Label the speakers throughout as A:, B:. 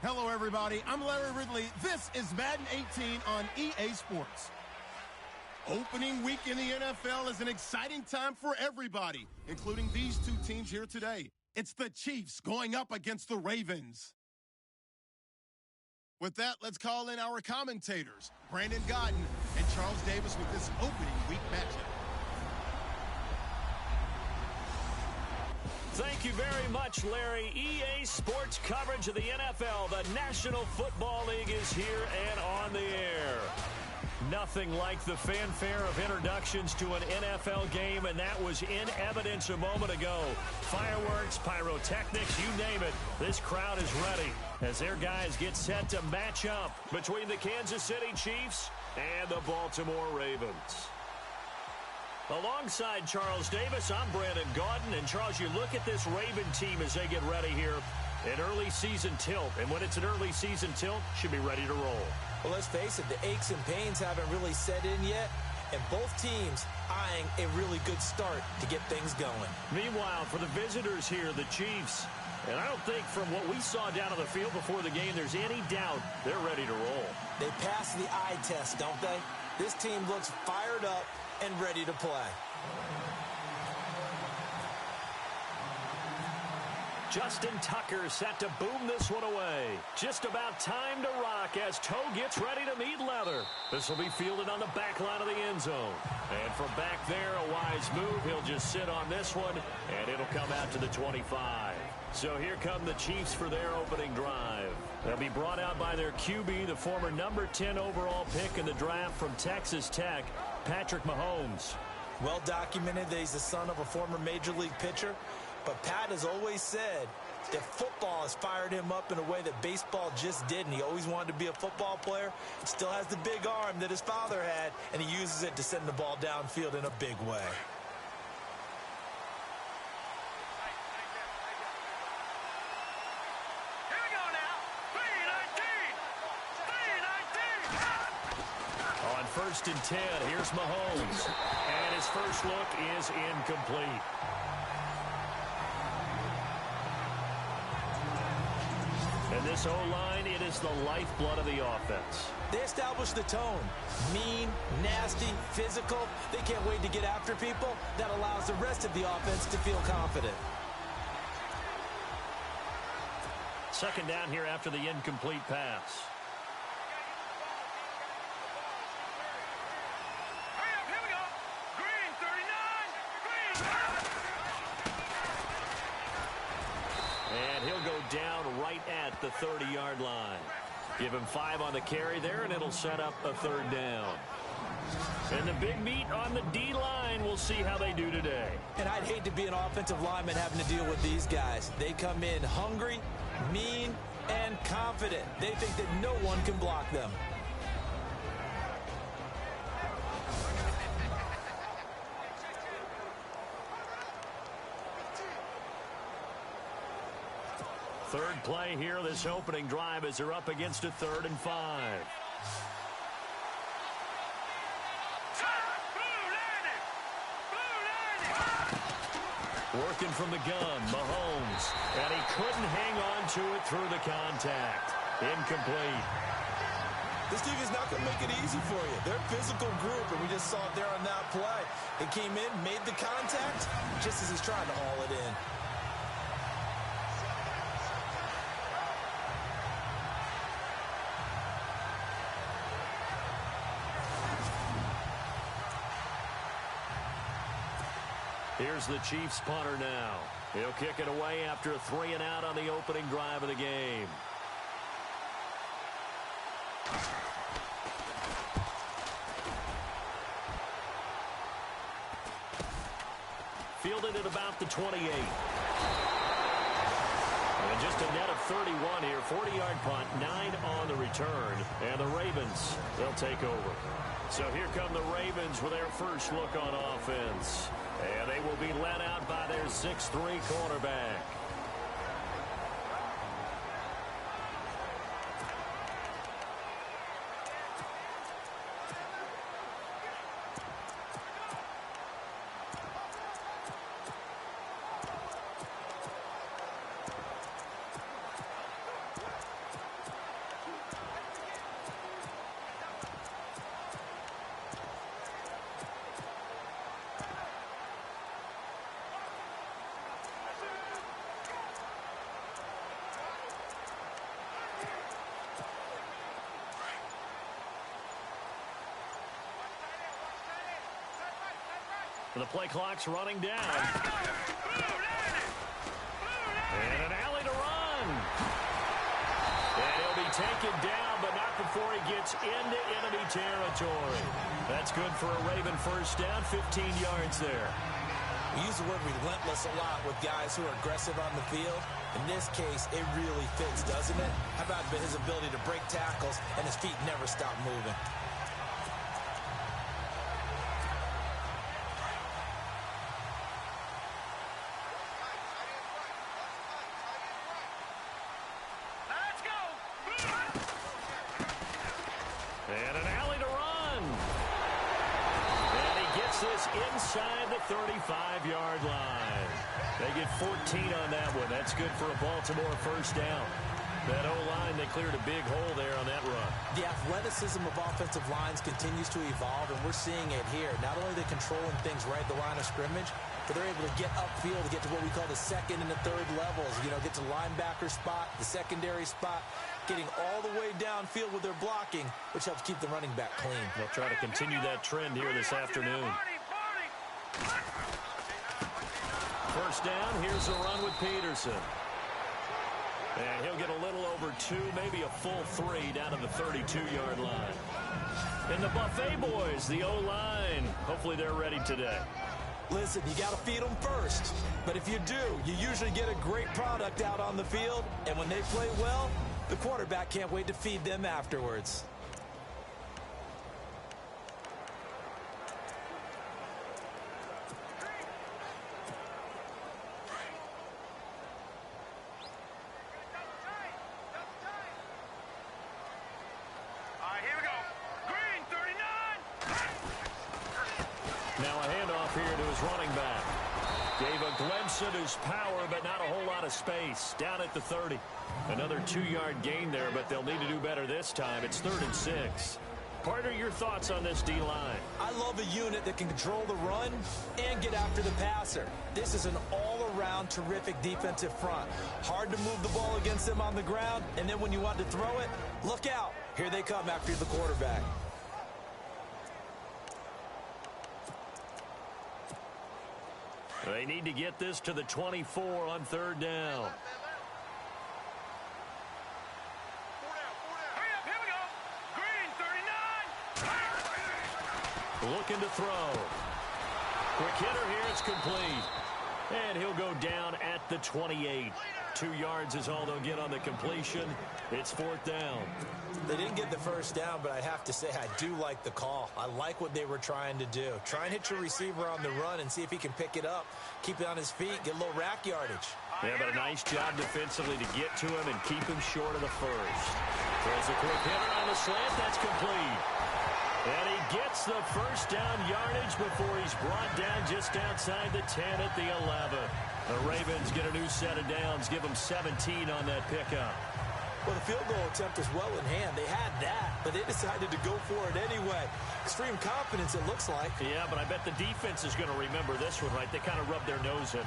A: Hello, everybody. I'm Larry Ridley. This is Madden 18 on EA Sports. Opening week in the NFL is an exciting time for everybody, including these two teams here today. It's the Chiefs going up against the Ravens. With that, let's call in our commentators, Brandon Godden and Charles Davis, with this opening week matchup.
B: Thank you very much, Larry. EA Sports coverage of the NFL. The National Football League is here and on the air. Nothing like the fanfare of introductions to an NFL game, and that was in evidence a moment ago. Fireworks, pyrotechnics, you name it. This crowd is ready as their guys get set to match up between the Kansas City Chiefs and the Baltimore Ravens. Alongside Charles Davis, I'm Brandon Gaudin. And, Charles, you look at this Raven team as they get ready here. An early season tilt. And when it's an early season tilt, should be ready to roll.
C: Well, let's face it, the aches and pains haven't really set in yet. And both teams eyeing a really good start to get things going.
B: Meanwhile, for the visitors here, the Chiefs. And I don't think from what we saw down on the field before the game, there's any doubt they're ready to roll.
C: They passed the eye test, don't they? This team looks fired up and ready to play.
B: Justin Tucker set to boom this one away. Just about time to rock as Toe gets ready to meet leather. This will be fielded on the back line of the end zone. And from back there, a wise move. He'll just sit on this one, and it'll come out to the 25. So here come the Chiefs for their opening drive. They'll be brought out by their QB, the former number 10 overall pick in the draft from Texas Tech, Patrick Mahomes.
C: Well documented that he's the son of a former Major League pitcher. But Pat has always said that football has fired him up in a way that baseball just didn't. He always wanted to be a football player. Still has the big arm that his father had, and he uses it to send the ball downfield in a big way.
B: On 1st and 10, here's Mahomes. And his first look is incomplete. And this O-line, it is the lifeblood of the offense.
C: They establish the tone. Mean, nasty, physical. They can't wait to get after people. That allows the rest of the offense to feel confident.
B: Second down here after the incomplete pass. And he'll go down right at the 30-yard line. Give him 5 on the carry there, and it'll set up a third down. And the big meat on the D-line, we'll see how they do today.
C: And I'd hate to be an offensive lineman having to deal with these guys. They come in hungry, mean, and confident. They think that no one can block them.
B: Third play here, this opening drive, as they're up against a 3rd and 5. Working from the gun, Mahomes. And he couldn't hang on to it through the contact. Incomplete.
C: This team is not going to make it easy for you. They're a physical group, and we just saw it there on that play. They came in, made the contact, just as he's trying to haul it in.
B: Here's the Chiefs punter now. He'll kick it away after a 3-and-out on the opening drive of the game. Fielded at about the 28. And just a net of 31 here. 40-yard punt, 9 on the return. And the Ravens, they'll take over. So here come the Ravens with their first look on offense. And they will be led out by their 6'3" quarterback. The play clock's running down. And an alley to run. And he'll be taken down, but not before he gets into enemy territory. That's good for a Raven first down, 15 yards there.
C: We use the word relentless a lot with guys who are aggressive on the field. In this case, it really fits, doesn't it? How about his ability to break tackles and his feet never stop moving?
B: And an alley to run. And he gets this inside the 35-yard line. They get 14 on that one. That's good for a Baltimore first down. That O-line, they cleared a big hole there on that run.
C: The athleticism of offensive lines continues to evolve, and we're seeing it here. Not only are they controlling things right at the line of scrimmage, but they're able to get upfield to get to what we call the second and the third levels. You know, get to linebacker spot, the secondary spot, getting all the way downfield with their blocking, which helps keep the running back clean.
B: They'll try to continue that trend here this afternoon. First down, here's a run with Peterson. And he'll get a little over 2, maybe a full 3 down to the 32-yard line. And the Buffet boys, the O-line, hopefully they're ready today.
C: Listen, you got to feed them first. But if you do, you usually get a great product out on the field. And when they play well, the quarterback can't wait to feed them afterwards.
B: Now a handoff here to his running back. Gave a glimpse at his power, but not a whole lot of space. Down at the 30. Another 2-yard gain there, but they'll need to do better this time. It's 3rd and 6. Partner, your thoughts on this D-line?
C: I love a unit that can control the run and get after the passer. This is an all-around terrific defensive front. Hard to move the ball against them on the ground, and then when you want to throw it, look out. Here they come after the quarterback.
B: They need to get this to the 24 on 3rd down. Looking to throw. Quick hitter here, it's complete. And he'll go down at the 28. 2 yards is all they'll get on the completion. It's 4th down.
C: They didn't get the first down, but I have to say I do like the call. I like what they were trying to do. Try and hit your receiver on the run and see if he can pick it up. Keep it on his feet, get a little rack yardage.
B: Yeah, but a nice job defensively to get to him and keep him short of the first. Throws a quick hitter on the slant. That's complete. And he gets the first down yardage before he's brought down just outside the 10 at the 11. The Ravens get a new set of downs, give them 17 on that pickup.
C: Well, the field goal attempt was well in hand. They had that, but they decided to go for it anyway. Extreme confidence, it looks like.
B: Yeah, but I bet the defense is going to remember this one, right? They kind of rubbed their nose in it.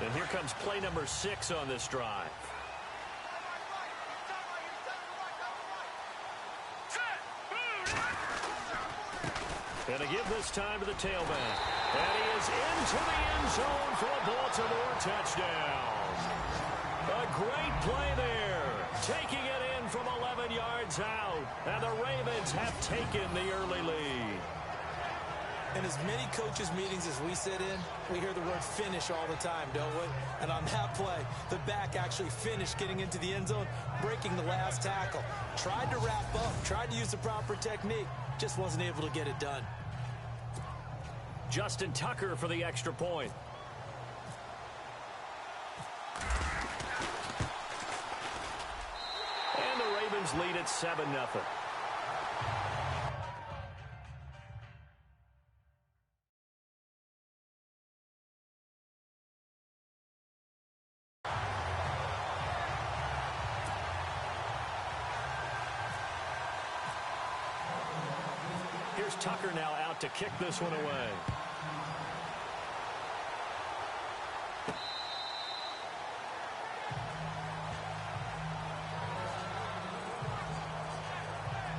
B: And here comes play number 6 on this drive. And to give this time to the tailback. And he is into the end zone for a Baltimore touchdown. A great play there. Taking it in from 11 yards out. And the Ravens have taken the early lead.
C: In as many coaches' meetings as we sit in, we hear the word finish all the time, don't we? And on that play, the back actually finished getting into the end zone, breaking the last tackle. Tried to wrap up, tried to use the proper technique, just wasn't able to get it done.
B: Justin Tucker for the extra point. And the Ravens lead at 7-0. Here's Tucker now out to kick this one away.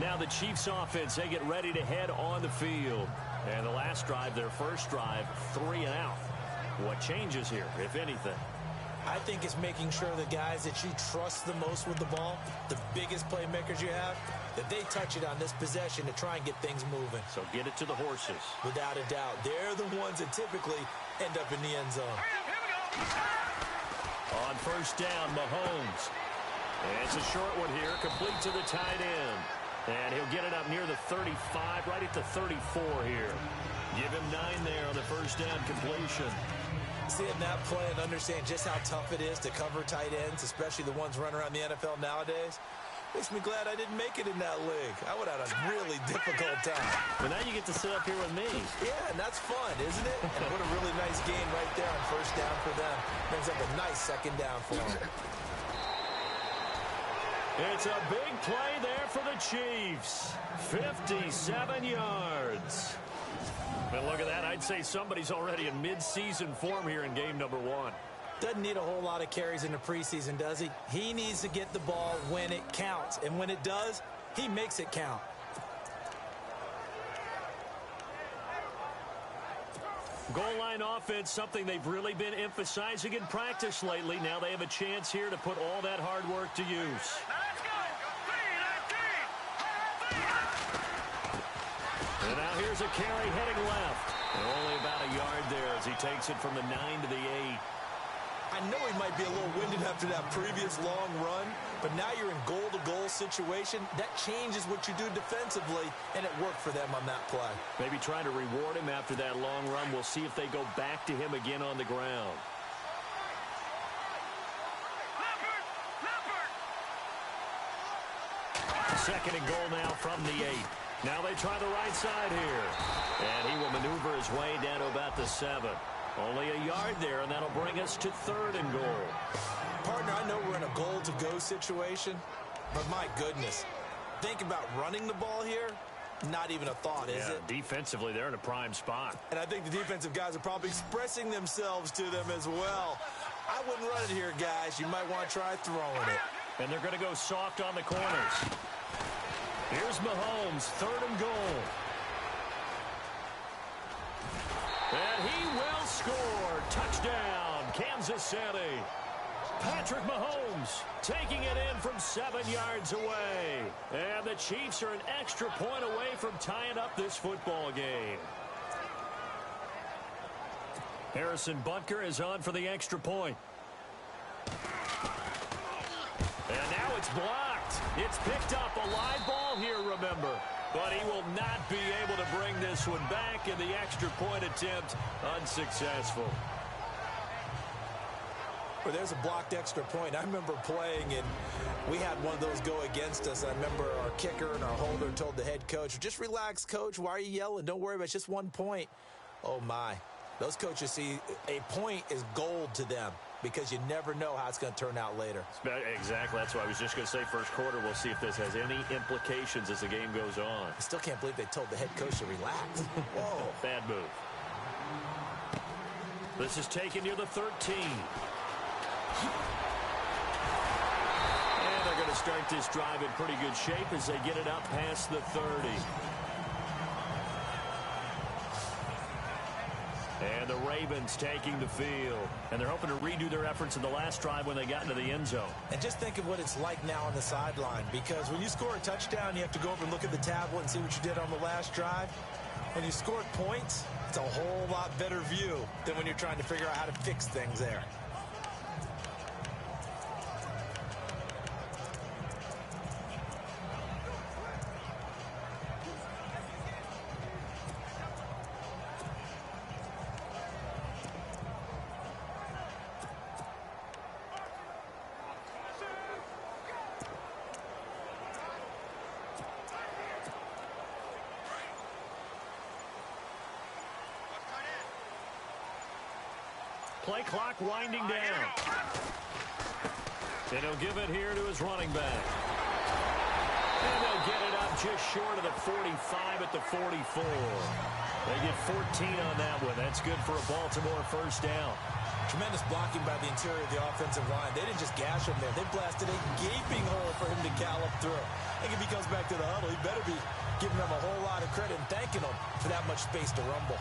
B: Now the Chiefs offense, they get ready to head on the field. And the last drive, their first drive, 3 and out. What changes here, if anything?
C: I think it's making sure the guys that you trust the most with the ball, the biggest playmakers you have, that they touch it on this possession to try and get things moving.
B: So get it to the horses.
C: Without a doubt. They're the ones that typically end up in the end zone.
B: On first down, Mahomes. And it's a short one here, complete to the tight end. And he'll get it up near the 35, right at the 34 here. Give him 9 there on the first down completion.
C: Seeing that play and understand just how tough it is to cover tight ends, especially the ones running around the NFL nowadays, makes me glad I didn't make it in that league. I would have had a really difficult time.
B: But now you get to sit up here with me.
C: Yeah, and that's fun, isn't it? And what a really nice gain right there on first down for them. Brings up a nice second down for them.
B: It's a big play there for the Chiefs. 57 yards. And look at that. I'd say somebody's already in mid-season form here in game number 1.
C: Doesn't need a whole lot of carries in the preseason, does he? He needs to get the ball when it counts. And when it does, he makes it count.
B: Goal line offense, something they've really been emphasizing in practice lately. Now they have a chance here to put all that hard work to use. And now here's a carry heading left. And only about a yard there as he takes it from the 9 to the 8.
C: I know he might be a little winded after that previous long run, but now you're in goal-to-goal situation. That changes what you do defensively, and it worked for them on that play.
B: Maybe trying to reward him after that long run. We'll see if they go back to him again on the ground. Second and goal now from the 8. Now they try the right side here. And he will maneuver his way down to about the 7. Only a yard there, and that'll bring us to 3rd and goal.
C: Partner, I know we're in a goal-to-go situation, but my goodness, think about running the ball here. Not even a thought, is it?
B: Defensively, they're in a prime spot.
C: And I think the defensive guys are probably expressing themselves to them as well. I wouldn't run it here, guys. You might want to try throwing it.
B: And they're going to go soft on the corners. Here's Mahomes, 3rd and goal. And he will score. Touchdown, Kansas City. Patrick Mahomes taking it in from 7 yards away. And the Chiefs are an extra point away from tying up this football game. Harrison Butker is on for the extra point. And now it's blocked. It's picked up. A live ball here, remember. But he will not be able to bring this one back, and the extra point attempt unsuccessful.
C: Well, there's a blocked extra point. I remember playing, and we had one of those go against us. I remember our kicker and our holder told the head coach, just relax, coach. Why are you yelling? Don't worry about it. It's just 1 point. Oh, my. Those coaches see a point is gold to them because you never know how it's going to turn out later.
B: Exactly. That's what I was just going to say. First quarter, we'll see if this has any implications as the game goes on.
C: I still can't believe they told the head coach to relax. Whoa.
B: Bad move. This is taken near the 13. And they're going to start this drive in pretty good shape as they get it up past the 30. And the Ravens taking the field. And they're hoping to redo their efforts in the last drive when they got into the end zone.
C: And just think of what it's like now on the sideline. Because when you score a touchdown, you have to go over and look at the tablet and see what you did on the last drive. When you score points, it's a whole lot better view than when you're trying to figure out how to fix things there.
B: Play clock winding down. And he'll give it here to his running back. And they'll get it up just short of the 45 at the 44. They get 14 on that one. That's good for a Baltimore first down.
C: Tremendous blocking by the interior of the offensive line. They didn't just gash him there. They blasted a gaping hole for him to gallop through. think if he comes back to the huddle, he better be giving them a whole lot of credit and thanking them for that much space to rumble.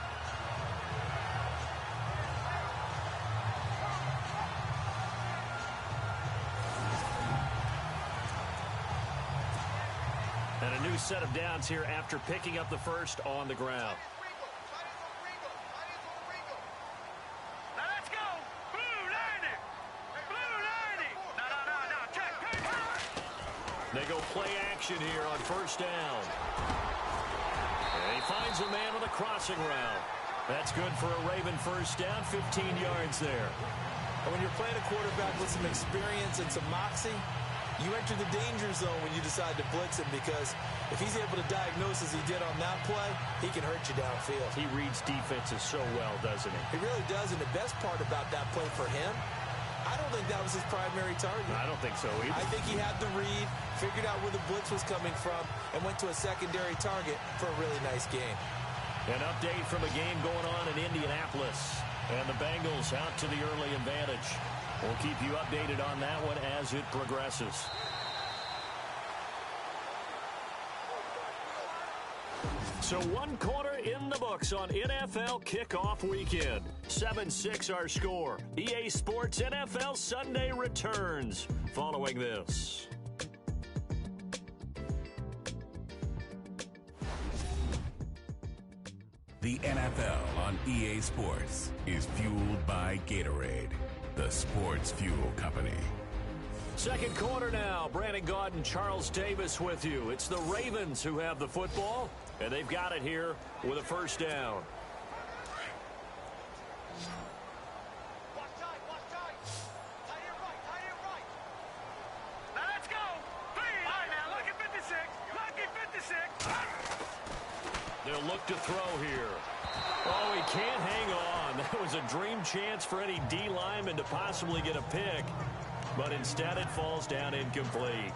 B: And a new set of downs here after picking up the first on the ground. They go play action here on first down. And he finds a man on the crossing route. That's good for a Raven first down, 15 yards there.
C: And when you're playing a quarterback with some experience and some moxie, you enter the danger zone when you decide to blitz him, because if he's able to diagnose as he did on that play, he can hurt you downfield.
B: He reads defenses so well, doesn't he?
C: He really does, and the best part about that play for him, I don't think that was his primary target.
B: I don't think so either.
C: I think he had the read, figured out where the blitz was coming from, and went to a secondary target for a really nice game.
B: An update from a game going on in Indianapolis, and the Bengals out to the early advantage. We'll keep you updated on that one as it progresses. So 1 quarter in the books on NFL kickoff weekend. 7-6 our score. EA Sports NFL Sunday returns following this.
D: The NFL on EA Sports is fueled by Gatorade, the sports fuel company.
B: Second quarter now. Brandon Gaudin and Charles Davis with you. It's the Ravens who have the football, and they've got it here with a first down.
E: Now let's go. Please. All right, now look at 56. Look at 56.
B: They'll look to throw here. Oh, he can't hang on. That was a dream chance for any D lineman to possibly get a pick, but instead it falls down incomplete.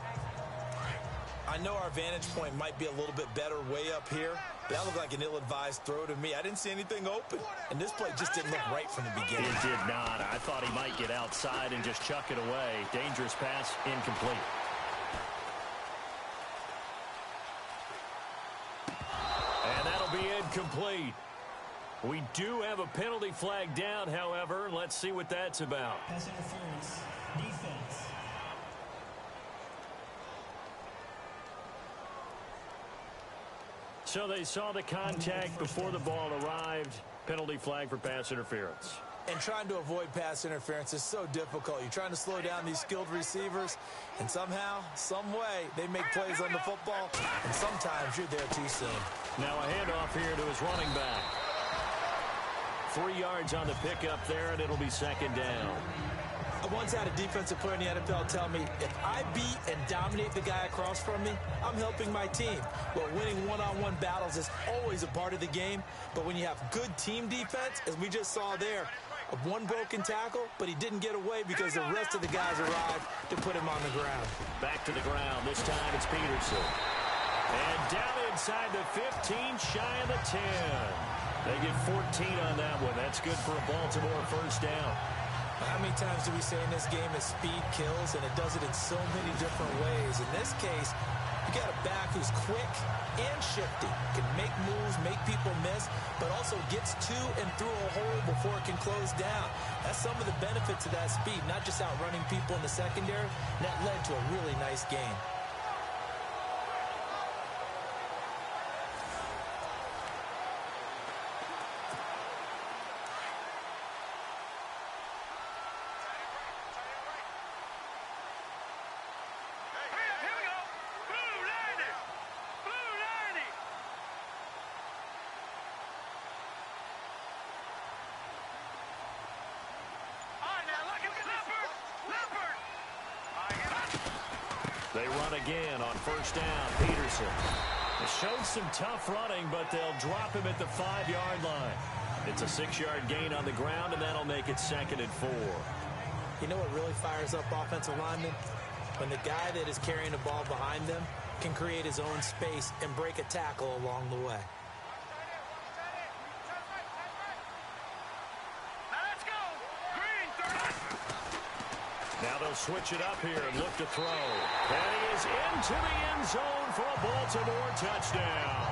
C: I know our vantage point might be a little bit better way up here, but that looked like an ill-advised throw to me. I didn't see anything open, and this play just didn't look right from the beginning.
B: It did not. I thought he might get outside and just chuck it away. Dangerous pass, incomplete. And that'll be incomplete. We do have a penalty flag down, however. Let's see what that's about.
F: Pass interference, defense.
B: So they saw the contact before the ball arrived. Penalty flag for pass interference.
C: And trying to avoid pass interference is so difficult. You're trying to slow down these skilled receivers, and somehow, some way, they make plays on the football, and sometimes you're there too soon.
B: Now a handoff here to his running back. 3 yards on the pickup there, and it'll be second down.
C: I once had a defensive player in the NFL tell me, if I beat and dominate the guy across from me, I'm helping my team. Well, winning one-on-one battles is always a part of the game, but when you have good team defense, as we just saw there, one broken tackle, but he didn't get away because the rest of the guys arrived to put him on the ground.
B: Back to the ground. This time it's Peterson. And down inside the 15, shy of the 10. They get 14 on that one. That's good for a Baltimore first down.
C: How many times do we say in this game that speed kills, and it does it in so many different ways? In this case, you got a back who's quick and shifty, can make moves, make people miss, but also gets to and through a hole before it can close down. That's some of the benefits of that speed, not just outrunning people in the secondary. That led to a really nice game.
B: They run again on first down. Peterson. It showed some tough running, but they'll drop him at the 5-yard line. It's a 6-yard gain on the ground, and that'll make it 2nd and 4.
C: You know what really fires up offensive linemen? When the guy that is carrying the ball behind them can create his own space and break a tackle along the way.
B: Now they'll switch it up here and look to throw. And he is into the end zone for a Baltimore touchdown.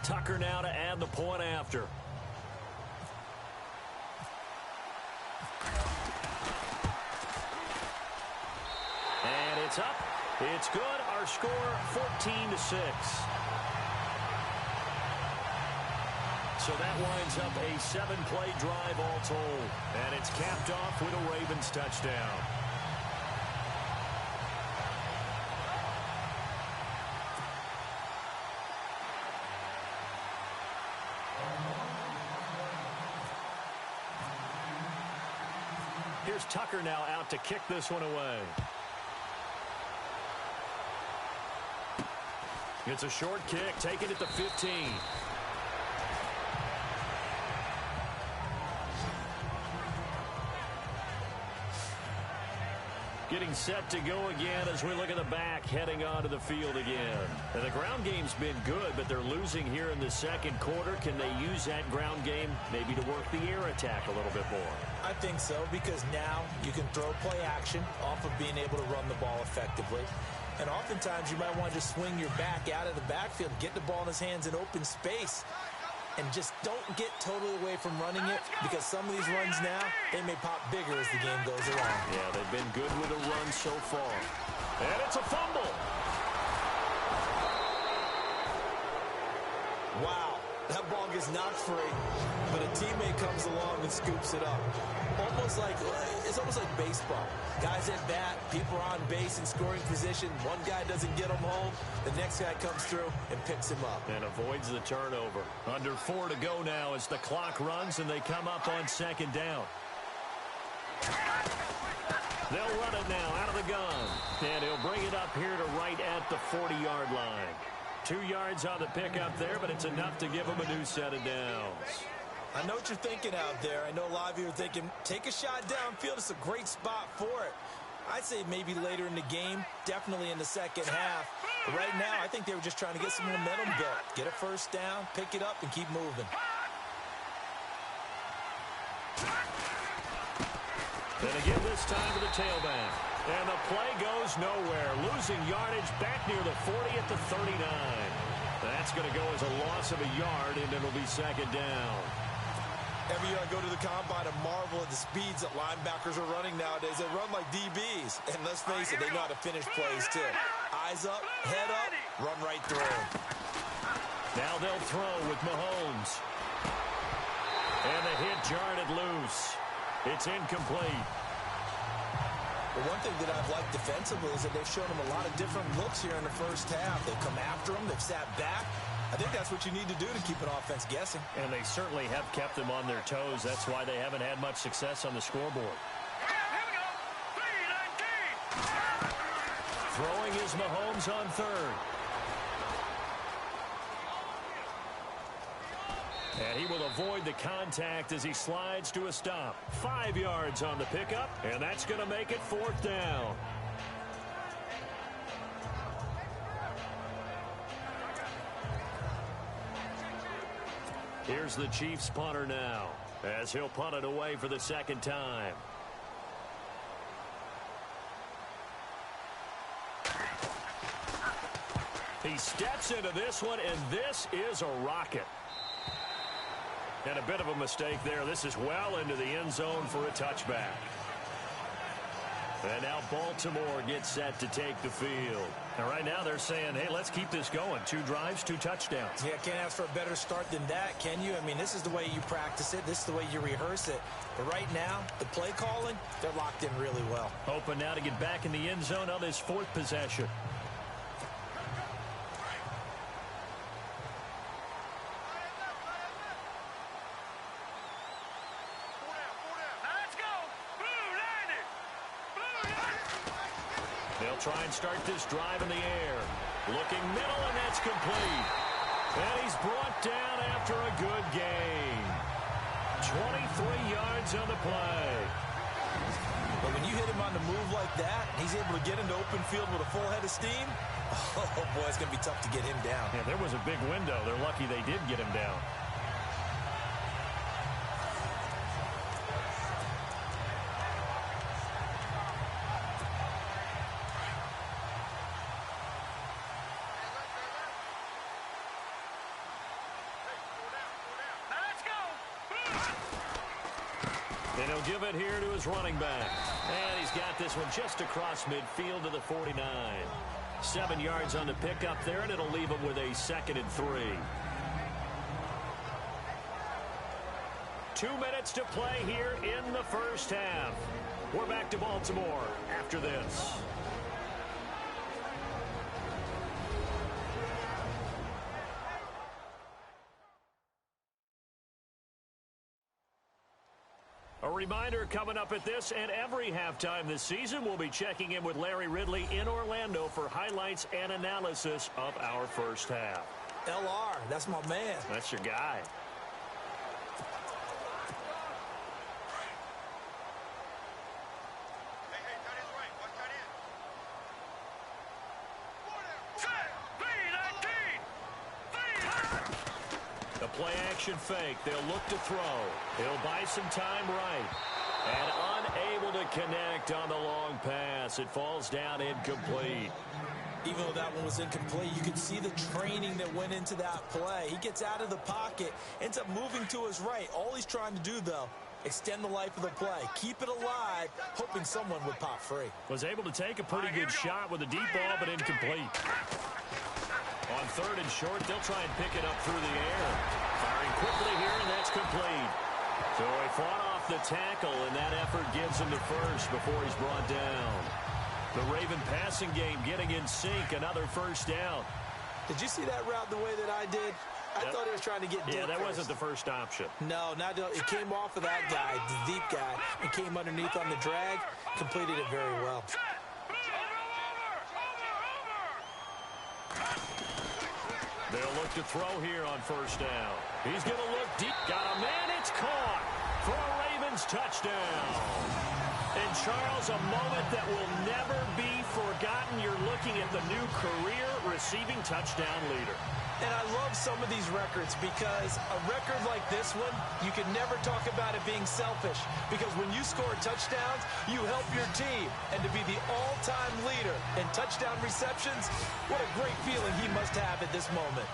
B: Tucker now to add the point after. And it's up. It's good. Our score 14-6. So that winds up a 7-play drive all told. And it's capped off with a Ravens touchdown. Here's Tucker now out to kick this one away. It's a short kick, taken at the 15. Getting set to go again as we look at the back, heading onto the field again. And the ground game's been good, but they're losing here in the second quarter. Can they use that ground game maybe to work the air attack a little bit more?
C: I think so, because now you can throw play action off of being able to run the ball effectively. And oftentimes you might want to just swing your back out of the backfield, get the ball in his hands in open space, and just don't get totally away from running it, because some of these runs now, they may pop bigger as the game goes along.
B: Yeah, they've been good with a run so far. And it's a fumble.
C: Wow, that ball gets knocked free, but a teammate comes along and scoops it up. It's almost like baseball. Guys at bat, people are on base in scoring position. One guy doesn't get them home. The next guy comes through and picks him up.
B: And avoids the turnover. Under 4 to go now as the clock runs and they come up on second down. They'll run it now out of the gun. And he'll bring it up here to right at the 40-yard line. 2 yards on the pickup there, but it's enough to give him a new set of downs.
C: I know what you're thinking out there. I know a lot of you are thinking, take a shot downfield. It's a great spot for it. I'd say maybe later in the game, definitely in the second half. But right now, I think they were just trying to get some momentum built. Get a first down, pick it up, and keep moving.
B: Then again this time to the tailback. And the play goes nowhere. Losing yardage back near the 40 at the 39. That's going to go as a loss of a yard, and it'll be second down.
C: Every year I go to the combine and marvel at the speeds that linebackers are running nowadays. They run like DBs. And let's face it, they know how to finish plays too. Eyes up, head up, run right through them.
B: Now they'll throw with Mahomes. And the hit jarred it loose. It's incomplete.
C: But one thing that I've liked defensively is that they've shown them a lot of different looks here in the first half. They've come after them. They've sat back. I think that's what you need to do to keep an offense guessing.
B: And they certainly have kept them on their toes. That's why they haven't had much success on the scoreboard.
E: Here we go. 3-19.
B: Throwing is Mahomes on third. And he will avoid the contact as he slides to a stop. 5 yards on the pickup, and that's going to make it fourth down. Here's the Chiefs punter now, as he'll punt it away for the second time. He steps into this one, and this is a rocket. And a bit of a mistake there. This is well into the end zone for a touchback. And now Baltimore gets set to take the field. And right now they're saying, hey, let's keep this going. 2 drives, 2 touchdowns.
C: Yeah, can't ask for a better start than that, can you? I mean, this is the way you practice it. This is the way you rehearse it. But right now, the play calling, they're locked in really well.
B: Hoping now to get back in the end zone on his 4th possession. They'll try and start this drive in the air. Looking middle, and that's complete. And he's brought down after a good gain. 23 yards on the play.
C: But when you hit him on the move like that, he's able to get into open field with a full head of steam. Oh, boy, it's going to be tough to get him down.
B: Yeah, there was a big window. They're lucky they did get him down. And he'll give it here to his running back. And he's got this one just across midfield to the 49. 7 yards on the pickup there, and it'll leave him with a 2nd and 3. 2 minutes to play here in the first half. We're back to Baltimore after this. A reminder coming up at this and every halftime this season, we'll be checking in with Larry Ridley in Orlando for highlights and analysis of our first half.
C: LR, that's my man.
B: That's your guy. The play-action fake. They'll look to throw. He'll buy some time right. And unable to connect on the long pass. It falls down incomplete.
C: Even though that one was incomplete, you could see the training that went into that play. He gets out of the pocket, ends up moving to his right. All he's trying to do, though, extend the life of the play. Keep it alive, hoping someone would pop free.
B: Was able to take a pretty good shot with a deep ball, but incomplete. On 3rd and short, they'll try and pick it up through the air. Firing quickly here, and that's complete. So he fought off the tackle, and that effort gives him the first before he's brought down. The Raven passing game getting in sync, another first down.
C: Did you see that route the way that I did? I thought he was trying to get deep.
B: Yeah, that
C: first.
B: wasn't the first option.
C: No, it came off of that guy, the deep guy, and came underneath on the drag, completed it very well.
B: They'll look to throw here on first down. He's going to look deep. Got a man. It's caught for a Ravens touchdown. And, Charles, a moment that will never be forgotten. You're looking at the new career receiving touchdown leader.
C: And I love some of these records because a record like this one, you can never talk about it being selfish. Because when you score touchdowns, you help your team. And to be the all-time leader in touchdown receptions, what a great feeling he must have at this moment.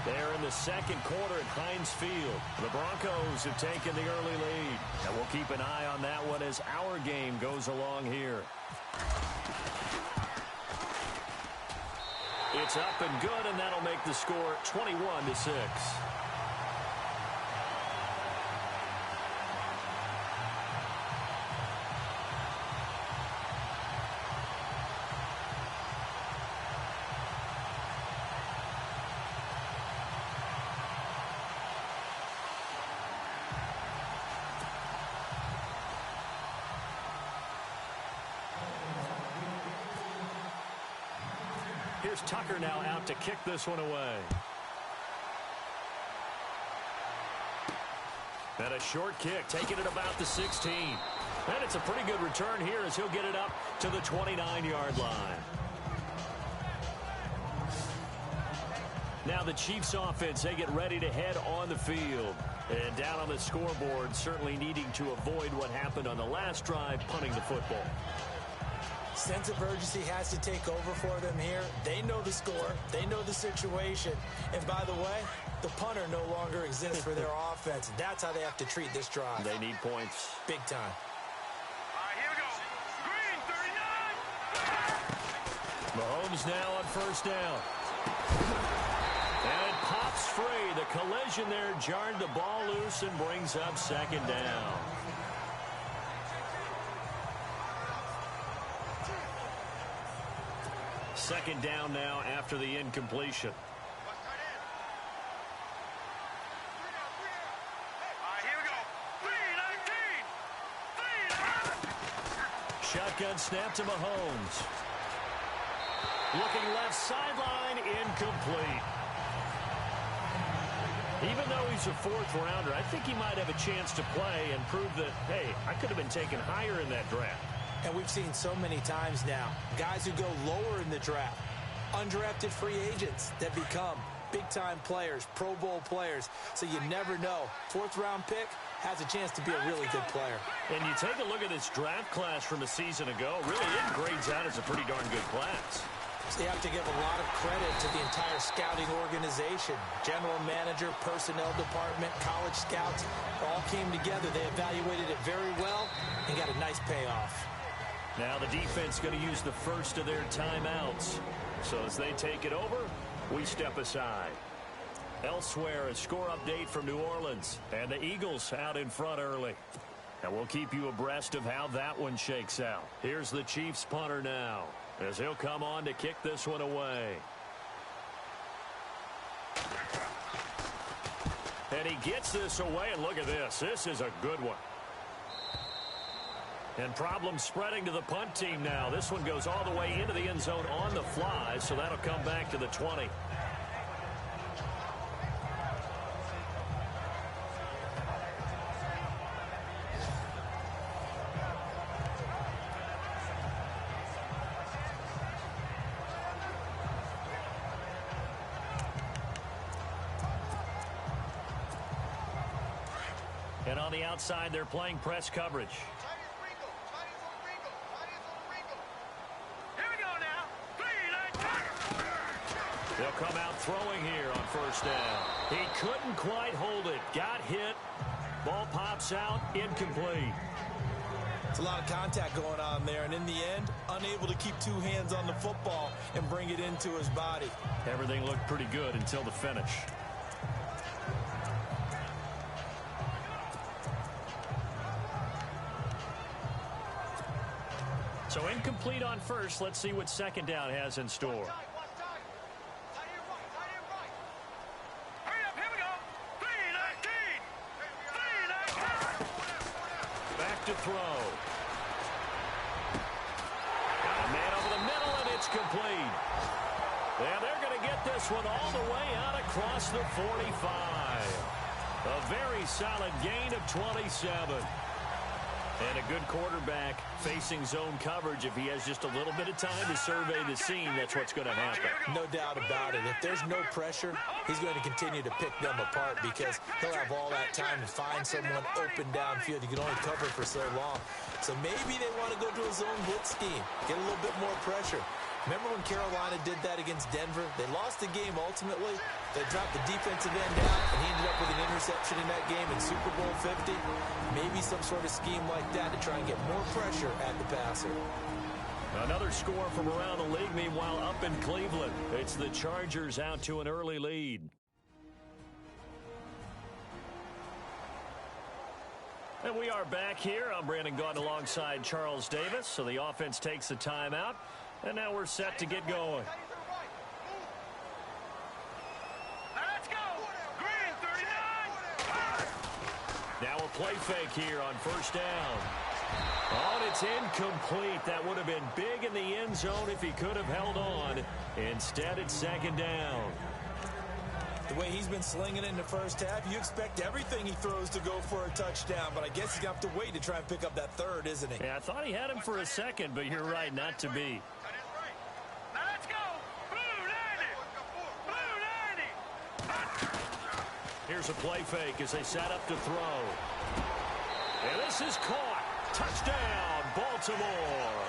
B: They're in the second quarter at Heinz Field. The Broncos have taken the early lead. And we'll keep an eye on that one as our game goes along here. It's up and good, and that'll make the score 21-6. Here's Tucker now out to kick this one away. And a short kick, taking it about the 16. And it's a pretty good return here as he'll get it up to the 29-yard line. Now the Chiefs offense, they get ready to head on the field. And down on the scoreboard, certainly needing to avoid what happened on the last drive, punting the football.
C: Sense of urgency has to take over for them here. They know the score. They know the situation. And by the way, the punter no longer exists for their offense. That's how they have to treat this drive.
B: They need points.
C: Big time.
E: All right, here we go. Green, 39.
B: Mahomes now on first down. And it pops free. The collision there jarred the ball loose and brings up second down. Second down now after the incompletion. Shotgun snap to Mahomes. Looking left sideline, incomplete. Even though he's a fourth rounder, I think he might have a chance to play and prove that, hey, I could have been taken higher in that draft.
C: And we've seen so many times now, guys who go lower in the draft, undrafted free agents that become big-time players, Pro Bowl players. So you never know. Fourth-round pick has a chance to be a really good player.
B: And you take a look at this draft class from a season ago, really it grades out as a pretty darn good class.
C: So you have to give a lot of credit to the entire scouting organization. General manager, personnel department, college scouts all came together. They evaluated it very well and got a nice payoff.
B: Now the defense going to use the first of their timeouts. So as they take it over, we step aside. Elsewhere, a score update from New Orleans. And the Eagles out in front early. And we'll keep you abreast of how that one shakes out. Here's the Chiefs punter now, as he'll come on to kick this one away. And he gets this away, and look at this. This is a good one. And problems spreading to the punt team now. This one goes all the way into the end zone on the fly, so that'll come back to the 20. And on the outside, they're playing press coverage.
E: Here we go now.
B: They'll come out throwing here on first down. He couldn't quite hold it. Got hit. Ball pops out. Incomplete.
C: It's a lot of contact going on there, and in the end, unable to keep two hands on the football and bring it into his body.
B: Everything looked pretty good until the finish. So incomplete on first. Let's see what second down has in store.
E: Hurry up, here we go. 3-19.
B: Back to throw. Got a man over the middle, and it's complete. And they're going to get this one all the way out across the 45. A very solid gain of 27. And a good quarterback facing zone coverage. If he has just a little bit of time to survey the scene, that's what's going to happen.
C: No doubt about it. If there's no pressure, he's going to continue to pick them apart because he'll have all that time to find someone open downfield. You can only cover for so long. So maybe they want to go to a zone blitz scheme, get a little bit more pressure. Remember when Carolina did that against Denver? They lost the game ultimately. They dropped the defensive end down, and he ended up with an interception in that game in Super Bowl 50. Maybe some sort of scheme like that to try and get more pressure at the passer.
B: Another score from around the league, meanwhile, up in Cleveland. It's the Chargers out to an early lead. And we are back here. I'm Brandon Gaudin alongside Charles Davis. So the offense takes the timeout. And now we're set to get going.
E: Now let's go. Green, 39.
B: Now a play fake here on first down. Oh, and it's incomplete. That would have been big in the end zone if he could have held on. Instead, it's second down.
C: The way he's been slinging it in the first half, you expect everything he throws to go for a touchdown, but I guess he's going to have to wait to try and pick up that third, isn't he?
B: Yeah, I thought he had him for a second, but you're right, not to be.
E: Now let's go. Blue 90. Blue 90.
B: Here's a play fake as they set up to throw. And this is caught. Touchdown, Baltimore.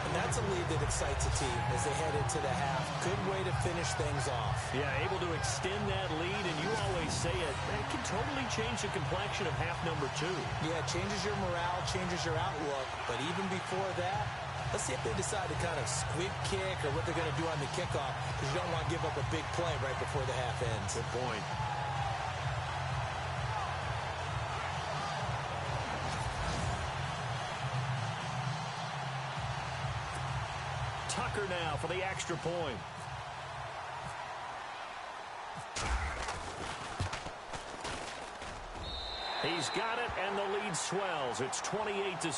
C: And that's a lead that excites a team as they head into the half. Good way to finish things off.
B: Yeah, able to extend that lead, and you always say it can totally change the complexion of half number 2.
C: Yeah, it changes your morale, changes your outlook. But even before that, let's see if they decide to kind of squib kick or what they're going to do on the kickoff, because you don't want to give up a big play right before the half ends.
B: Good point. Tucker now for the extra point. He's got it, and the lead swells. It's 28-6.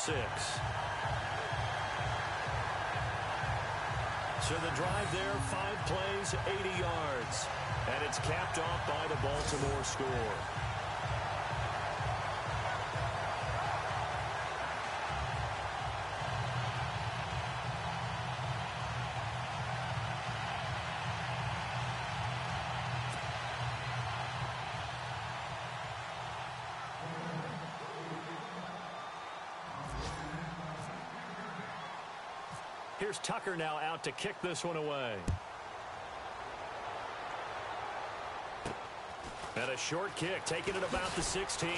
B: So the drive there, 5 plays, 80 yards. And it's capped off by the Baltimore score. Here's Tucker now out to kick this one away. And a short kick, taking it about the 16.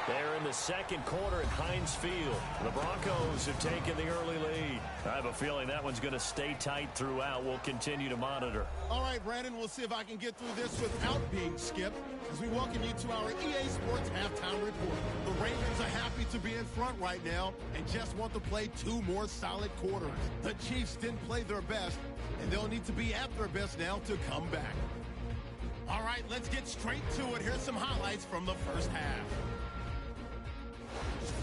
B: They're in the second quarter at Heinz Field. The Broncos have taken the early lead. I have a feeling that one's going to stay tight throughout. We'll continue to monitor.
A: All right, Brandon, we'll see if I can get through this without being skipped as we welcome you to our EA Sports Halftime Report. The Ravens are happy to be in front right now and just want to play 2 more solid quarters. The Chiefs didn't play their best, and they'll need to be at their best now to come back. All right, let's get straight to it. Here's some highlights from the first half.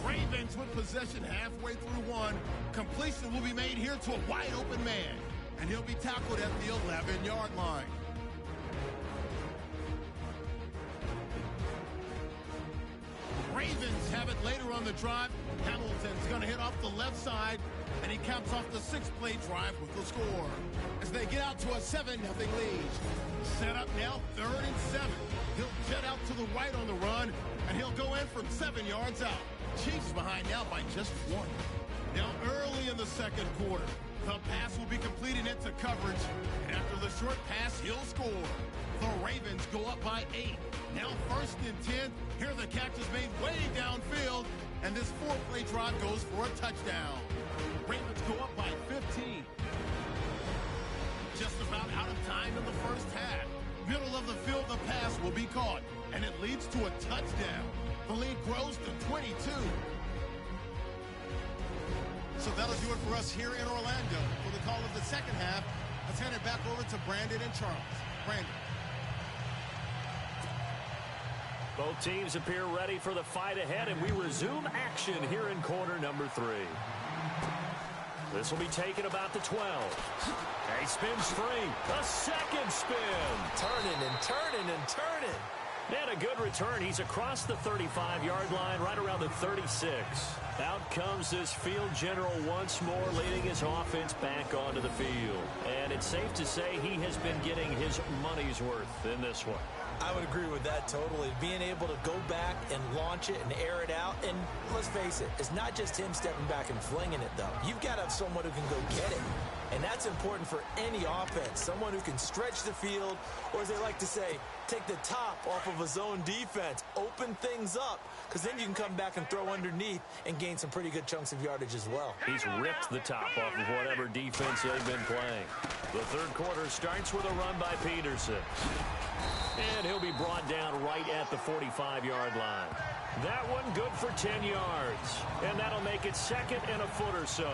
A: Ravens with possession halfway through one. Completion will be made here to a wide-open man, and he'll be tackled at the 11-yard line. Ravens have it later on the drive. Hamilton's going to hit off the left side, and he caps off the 6-play drive with the score as they get out to a 7-0 lead. Set up now, 3rd and 7. He'll jet out to the right on the run, and he'll go in from 7 yards out. Chiefs behind now by just 1. Now early in the second quarter, the pass will be completed into coverage, and after the short pass, he'll score. The Ravens go up by 8. Now 1st and 10. Here the catch is made way downfield, and this 4-play drive goes for a touchdown. Ravens go up by 15. Just about out of time in the first half. Middle of the field, the pass will be caught, and it leads to a touchdown. The lead grows to 22. So that'll do it for us here in Orlando. For the call of the second half, let's hand it back over to Brandon and Charles. Brandon.
B: Both teams appear ready for the fight ahead, and we resume action here in quarter number 3. This will be taken about the 12. He spins free. A second spin.
C: Turning and turning and turning.
B: And a good return. He's across the 35-yard line, right around the 36. Out comes this field general once more, leading his offense back onto the field. And it's safe to say he has been getting his money's worth in this one.
C: I would agree with that totally. Being able to go back and launch it and air it out. And let's face it, it's not just him stepping back and flinging it, though. You've got to have someone who can go get it. And that's important for any offense. Someone who can stretch the field, or as they like to say, take the top off of a zone defense, open things up, because then you can come back and throw underneath and gain some pretty good chunks of yardage as well.
B: He's ripped the top off of whatever defense they've been playing. The third quarter starts with a run by Peterson. And he'll be brought down right at the 45-yard line. That one good for 10 yards. And that'll make it 2nd and a foot or so.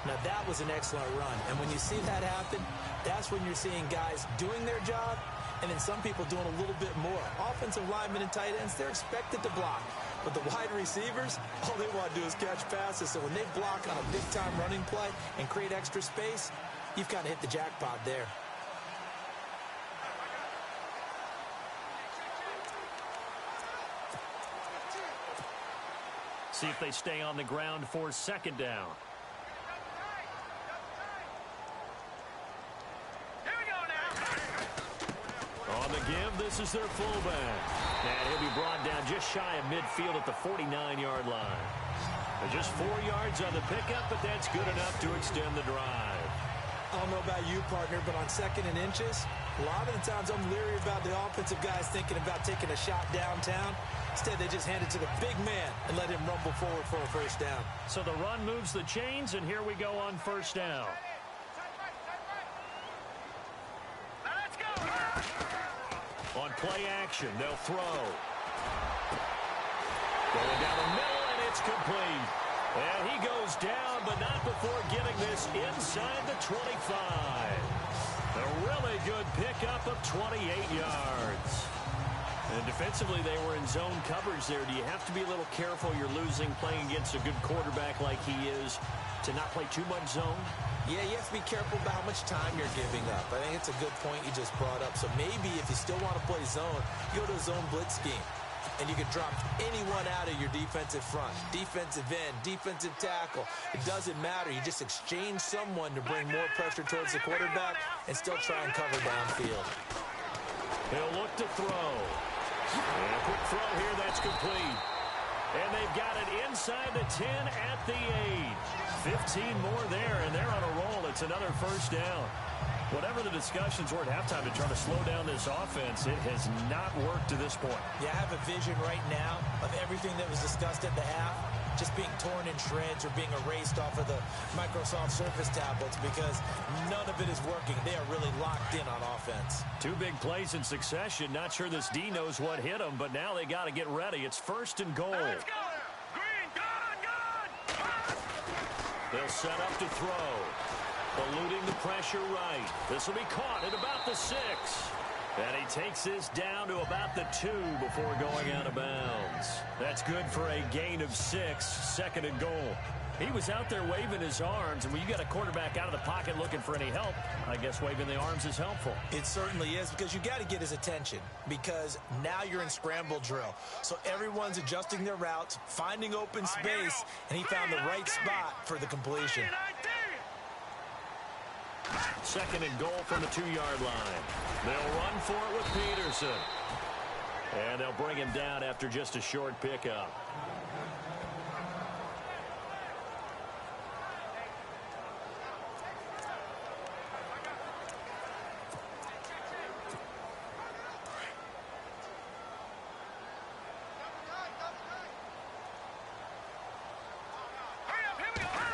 C: Now, that was an excellent run. And when you see that happen, that's when you're seeing guys doing their job and then some people doing a little bit more. Offensive linemen and tight ends, they're expected to block. But the wide receivers, all they want to do is catch passes. So when they block on a big-time running play and create extra space, you've kind of hit the jackpot there.
B: See if they stay on the ground for 2nd down.
E: Here we go now.
B: On the give, this is their fullback. And he'll be brought down just shy of midfield at the 49-yard line. Just 4 yards on the pickup, but that's good enough to extend the drive.
C: I don't know about you, partner, but on 2nd and inches, a lot of the times I'm leery about the offensive guys thinking about taking a shot downtown. Instead, they just hand it to the big man and let him rumble forward for a 1st down.
B: So the run moves the chains, and here we go on 1st down.
E: Now let's go.
B: On play action, they'll throw. Going down the middle, and it's complete. And he goes down, but not before getting this inside the 25. A really good pickup of 28 yards. And defensively, they were in zone coverage there. Do you have to be a little careful you're losing playing against a good quarterback like he is to not play too much zone?
C: Yeah, you have to be careful about how much time you're giving up. I think it's a good point you just brought up. So maybe if you still want to play zone, you go to a zone blitz scheme. And you can drop anyone out of your defensive front. Defensive end, defensive tackle. It doesn't matter. You just exchange someone to bring more pressure towards the quarterback and still try and cover downfield.
B: He'll look to throw. And a quick throw here, that's complete. And they've got it inside the 10 at the 8. 15 more there, and they're on a roll. It's another first down. Whatever the discussions were at halftime to try to slow down this offense, it has not worked to this point.
C: Yeah, I have a vision right now of everything that was discussed at the half just being torn in shreds or being erased off of the Microsoft Surface tablets because none of it is working. They are really locked in on offense.
B: Two big plays in succession. Not sure this D knows what hit them, but now they got to get ready. It's first and goal.
E: Let's go. Green, good.
B: They'll set up to throw. Eluding the pressure right. This will be caught at about the 6. And he takes this down to about the 2 before going out of bounds. That's good for a gain of 6, second and goal. He was out there waving his arms, and when you got a quarterback out of the pocket looking for any help, I guess waving the arms is helpful.
C: It certainly is because you got to get his attention because now you're in scramble drill. So everyone's adjusting their routes, finding open space, and he found the right spot for the completion.
B: Second and goal from the 2-yard line. They'll run for it with Peterson. And they'll bring him down after just a short pickup.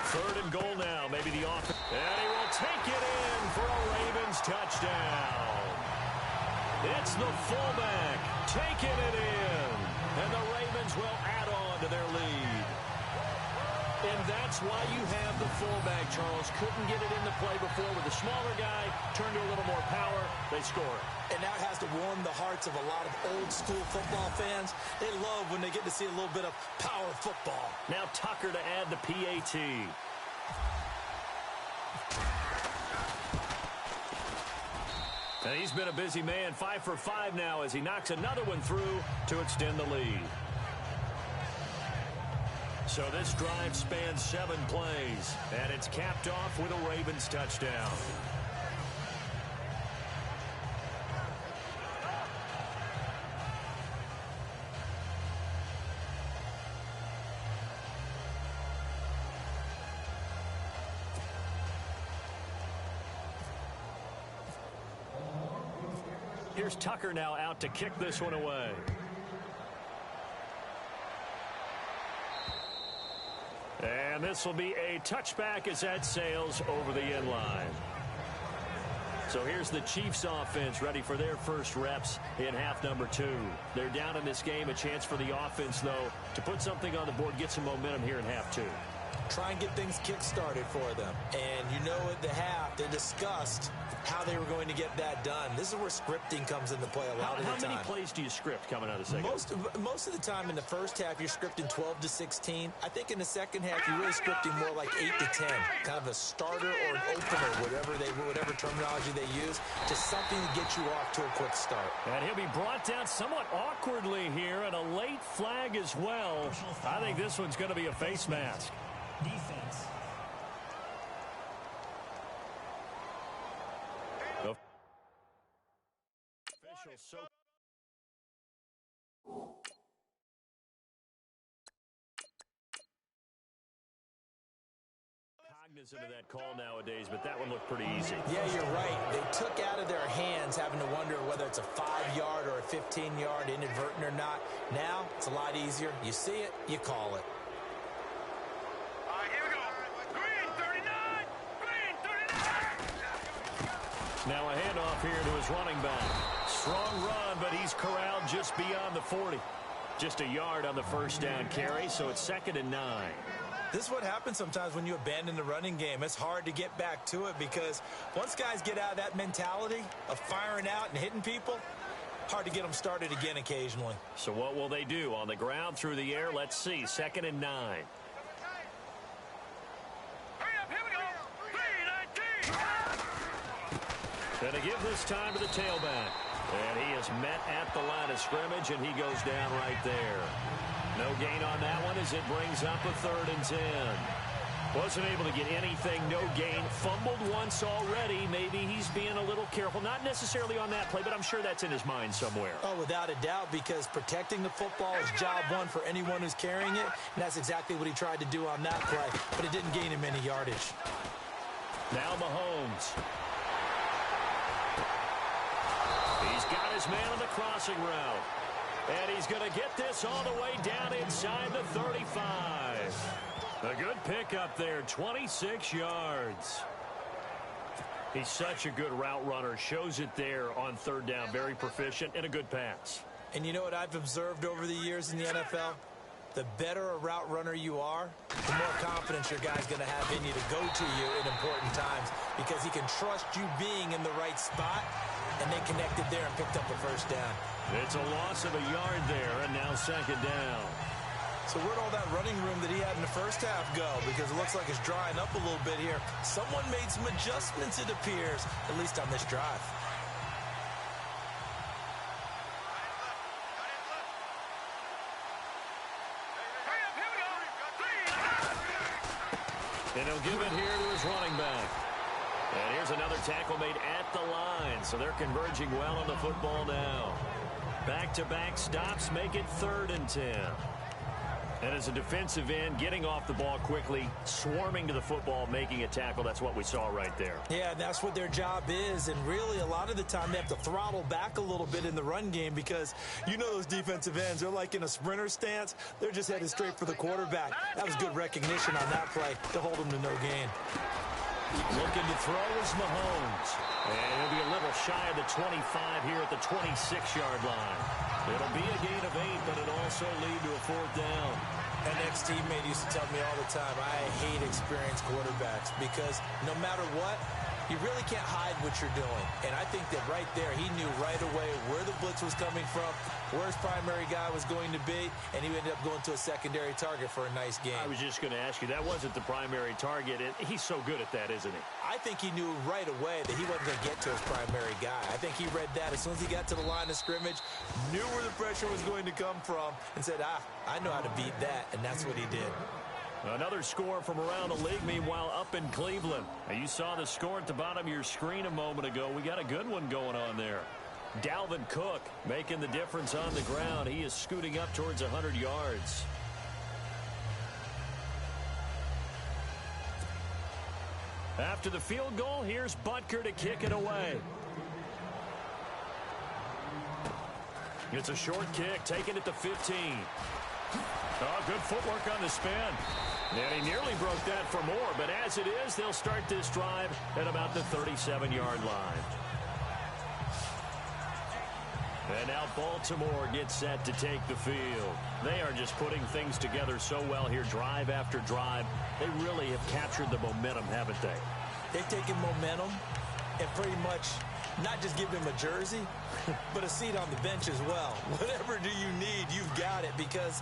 B: Third and goal now. Maybe the offense. And he will take it in for a Ravens touchdown. It's the fullback taking it in. And the Ravens will add on to their lead. And that's why you have the fullback, Charles. Couldn't get it into play before with a smaller guy. Turned to a little more power. They score.
C: And that has to warm the hearts of a lot of old-school football fans. They love when they get to see a little bit of power football.
B: Now Tucker to add the PAT. And he's been a busy man, 5 for 5 now as he knocks another one through to extend the lead. So this drive spans 7 plays, and it's capped off with a Ravens touchdown. Here's Tucker now out to kick this one away. And this will be a touchback as that sails over the end line. So here's the Chiefs offense ready for their first reps in half number 2. They're down in this game. A chance for the offense, though, to put something on the board, get some momentum here in half 2.
C: Try and get things kick-started for them. And you know at the half, they discussed how they were going to get that done. This is where scripting comes into play a lot of the time.
B: How many plays do you script coming out of the second?
C: Most of the time in the first half, you're scripting 12 to 16. I think in the second half, you're really scripting more like 8 to 10. Kind of a starter or an opener, whatever terminology they use, just something to get you off to a quick start.
B: And he'll be brought down somewhat awkwardly here, and a late flag as well. I think this one's going to be a face mask.
F: Defense.
B: So cognizant of that call nowadays, but that one looked pretty easy.
C: Yeah, you're right. They took out of their hands having to wonder whether it's a 5-yard or a 15-yard inadvertent or not. Now it's a lot easier. You see it, you call it.
E: All right, here we go. Green 39. Green 39.
B: Now a handoff here to his running back. Strong run, but he's corralled just beyond the 40. Just a yard on the first down carry, so it's 2nd and 9.
C: This is what happens sometimes when you abandon the running game. It's hard to get back to it because once guys get out of that mentality of firing out and hitting people, hard to get them started again occasionally.
B: So what will they do? On the ground, through the air? Let's see. 2nd and 9.
E: Hurry up, here we go. 3-19.
B: Going to give this time to the tailback. And he is met at the line of scrimmage, and he goes down right there. No gain on that one as it brings up a 3rd and 10. Wasn't able to get anything, no gain. Fumbled once already. Maybe he's being a little careful. Not necessarily on that play, but I'm sure that's in his mind somewhere.
C: Oh, without a doubt, because protecting the football is job one for anyone who's carrying it, and that's exactly what he tried to do on that play, but it didn't gain him any yardage.
B: Now Mahomes. He's got his man on the crossing route. And he's going to get this all the way down inside the 35. A good pickup there, 26 yards. He's such a good route runner. Shows it there on 3rd down. Very proficient and a good pass.
C: And you know what I've observed over the years in the NFL? The better a route runner you are, the more confidence your guy's going to have in you to go to you in important times because he can trust you being in the right spot, and they connected there and picked up a 1st down.
B: It's a loss of a yard there, and now 2nd down.
C: So where'd all that running room that he had in the first half go? Because it looks like it's drying up a little bit here. Someone made some adjustments, it appears, at least on this drive.
E: Hurry up, here we go. 3.
B: And he'll give it here to his running back. And here's another tackle made at the line. So they're converging well on the football now. Back-to-back stops make it 3rd and 10. And as a defensive end, getting off the ball quickly, swarming to the football, making a tackle, that's what we saw right there.
C: Yeah, that's what their job is. And really, a lot of the time, they have to throttle back a little bit in the run game because you know those defensive ends, they're like in a sprinter stance. They're just headed straight for the quarterback. That was good recognition on that play to hold them to no gain.
B: Looking to throw is Mahomes. And he'll be a little shy of the 25 here at the 26-yard line. It'll be a gain of 8, but it'll also lead to a 4th down.
C: An ex-teammate used to tell me all the time, I hate experienced quarterbacks because no matter what, you really can't hide what you're doing. And I think that right there, he knew right away where the blitz was coming from, where his primary guy was going to be, and he ended up going to a secondary target for a nice game.
B: I was just going to ask you, that wasn't the primary target. And he's so good at that, isn't he?
C: I think he knew right away that he wasn't going to get to his primary guy. I think he read that as soon as he got to the line of scrimmage, knew where the pressure was going to come from, and said, I know how to beat that, and that's what he did.
B: Another score from around the league, meanwhile, up in Cleveland. Now, you saw the score at the bottom of your screen a moment ago. We got a good one going on there. Dalvin Cook making the difference on the ground. He is scooting up towards 100 yards. After the field goal, here's Butker to kick it away. It's a short kick, taking it to 15. Oh, good footwork on the spin. And he nearly broke that for more, but as it is, they'll start this drive at about the 37-yard line. And now Baltimore gets set to take the field. They are just putting things together so well here, drive after drive. They really have captured the momentum, haven't they?
C: They've taken momentum and pretty much not just give him a jersey, but a seat on the bench as well. Whatever do you need, you've got it, because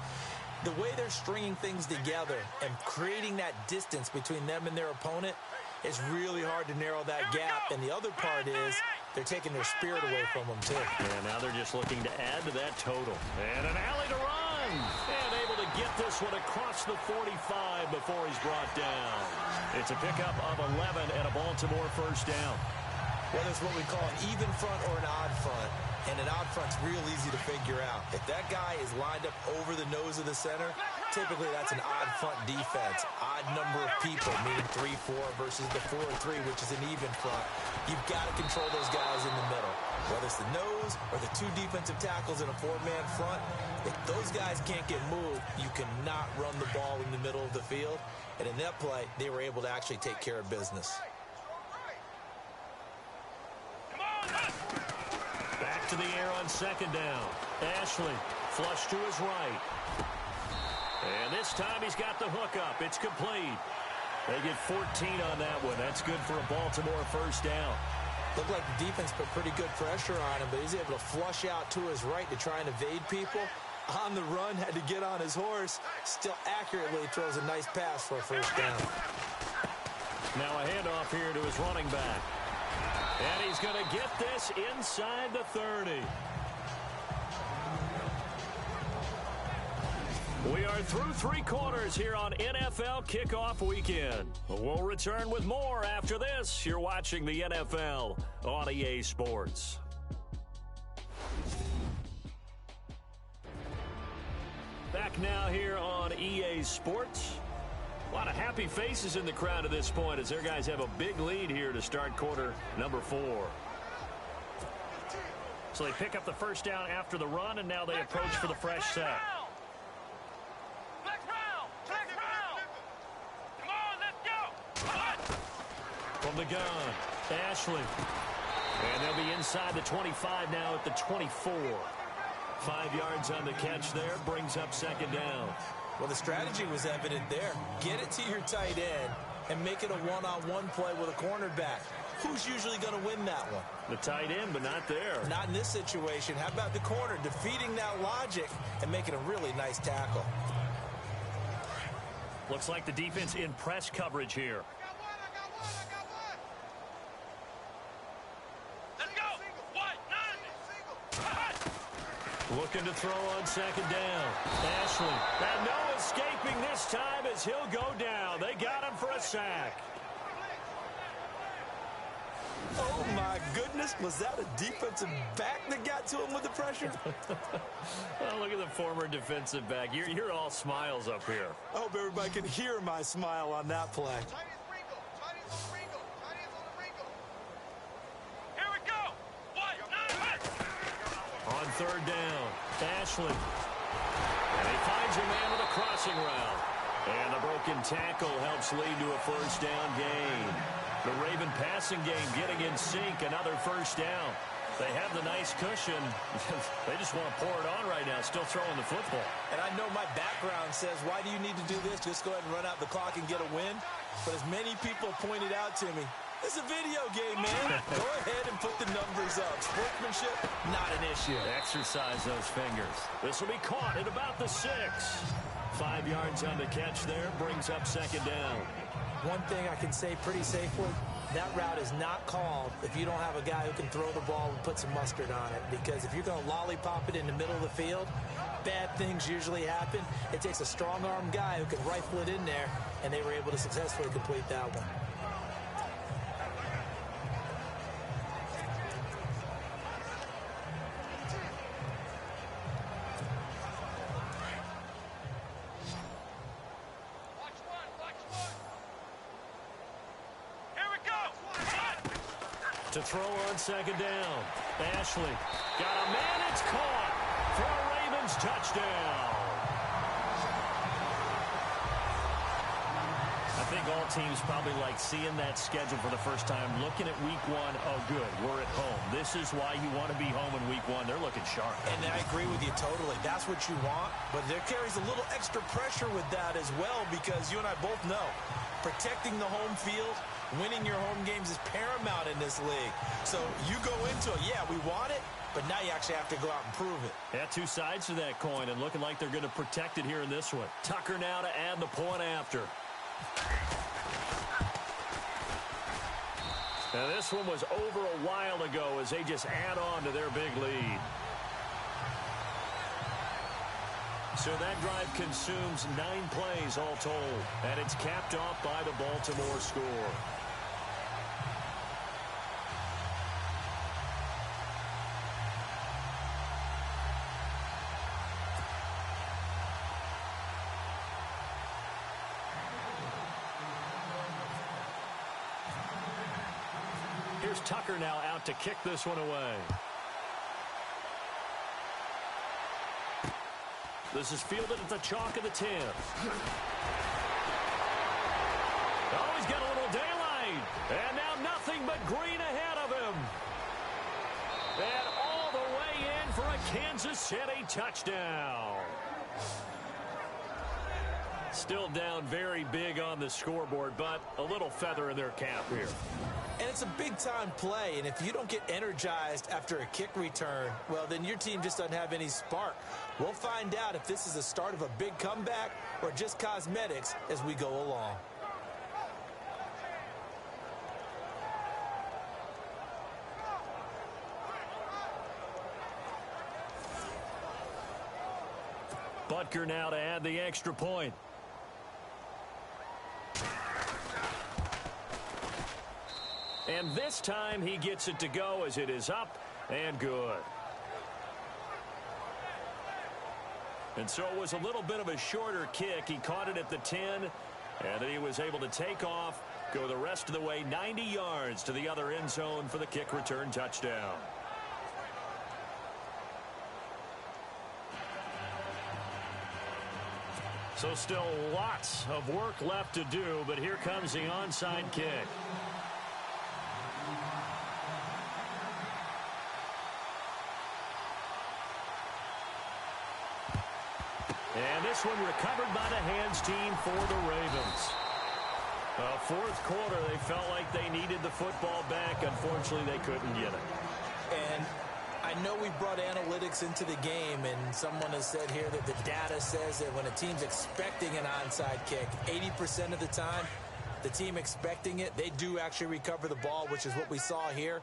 C: the way they're stringing things together and creating that distance between them and their opponent, it's really hard to narrow that gap. And the other part is they're taking their spirit away from them, too.
B: And now they're just looking to add to that total. And an alley to run. And able to get this one across the 45 before he's brought down. It's a pickup of 11 and a Baltimore 1st down.
C: Whether it's what we call an even front or an odd front, and an odd front's real easy to figure out. If that guy is lined up over the nose of the center, typically that's an odd front defense. Odd number of people, meaning 3-4 versus the 4-3, which is an even front. You've got to control those guys in the middle. Whether it's the nose or the 2 defensive tackles in a 4-man front, if those guys can't get moved, you cannot run the ball in the middle of the field. And in that play, they were able to actually take care of business.
B: Back to the air on 2nd down. Ashley, flush to his right. And this time he's got the hook up. It's complete. They get 14 on that one. That's good for a Baltimore 1st down.
C: Looked like the defense put pretty good pressure on him, but he's able to flush out to his right to try and evade people. On the run, had to get on his horse. Still accurately throws a nice pass for a first down.
B: Now a handoff here to his running back. And he's going to get this inside the 30. We are through 3 quarters here on NFL Kickoff Weekend. We'll return with more after this. You're watching the NFL on EA Sports. Back now here on EA Sports. A lot of happy faces in the crowd at this point as their guys have a big lead here to start quarter number 4. So they pick up the first down after the run, and now they approach for the fresh set. From the gun, Ashley. And they'll be inside the 25 now at the 24. 5 yards on the catch there, brings up second down.
C: Well, the strategy was evident there. Get it to your tight end and make it a one-on-one play with a cornerback. Who's usually going to win that one?
B: The tight end, but not there.
C: Not in this situation. How about the corner defeating that logic and making a really nice tackle?
B: Looks like the defense in press coverage here. Looking to throw on second down. Ashley. And no escaping this time as he'll go down. They got him for a sack.
C: Oh, my goodness. Was that a defensive back that got to him with the pressure?
B: Oh, look at the former defensive back. You're all smiles up here.
C: I hope everybody can hear my smile on that play.
B: On third down, Ashley. And he finds a man with a crossing route. And the broken tackle helps lead to a first down gain. The Raven passing game getting in sync, another first down. They have the nice cushion. They just want to pour it on right now, still throwing the football.
C: And I know my background says, why do you need to do this? Just go ahead and run out the clock and get a win. But as many people pointed out to me, it's a video game, man. Go ahead and put the numbers up. Sportsmanship, not an issue.
B: Exercise those fingers. This will be caught at about the 6. 5 yards on the catch there, brings up second down.
C: One thing I can say pretty safely, that route is not called if you don't have a guy who can throw the ball and put some mustard on it. Because if you're going to lollipop it in the middle of the field, bad things usually happen. It takes a strong-armed guy who can rifle it in there, and they were able to successfully complete that one.
B: To throw on second down. Ashley got a man. It's caught for a Ravens touchdown. I think all teams probably like seeing that schedule for the first time, looking at week 1. Oh, good, we're at home. This is why you want to be home in week 1. They're looking sharp.
C: And I agree with you totally. That's what you want. But there carries a little extra pressure with that as well, because you and I both know protecting the home field, winning your home games is paramount in this league. So you go into it, yeah, we want it, but now you actually have to go out and prove it.
B: Yeah, 2 sides to that coin, and looking like they're going to protect it here in this one. Tucker now to add the point after. Now this one was over a while ago as they just add on to their big lead. So that drive consumes 9 plays all told, and it's capped off by the Baltimore score. Here's Tucker now out to kick this one away. This is fielded at the chalk of the 10. Oh, he's got a little daylight. And now nothing but green ahead of him. And all the way in for a Kansas City touchdown. Still down very big on the scoreboard, but a little feather in their cap here.
C: And it's a big-time play, and if you don't get energized after a kick return, well, then your team just doesn't have any spark. We'll find out if this is the start of a big comeback or just cosmetics as we go along.
B: Butker now to add the extra point. And this time he gets it to go as it is up and good. And so it was a little bit of a shorter kick. He caught it at the 10, and then he was able to take off, go the rest of the way 90 yards to the other end zone for the kick return touchdown. So still lots of work left to do, but here comes the onside kick. And this one recovered by the hands team for the Ravens. Fourth quarter, they felt like they needed the football back. Unfortunately, they couldn't get it.
C: And I know we brought analytics into the game, and someone has said here that the data says that when a team's expecting an onside kick, 80% of the time, the team expecting it, they do actually recover the ball, which is what we saw here.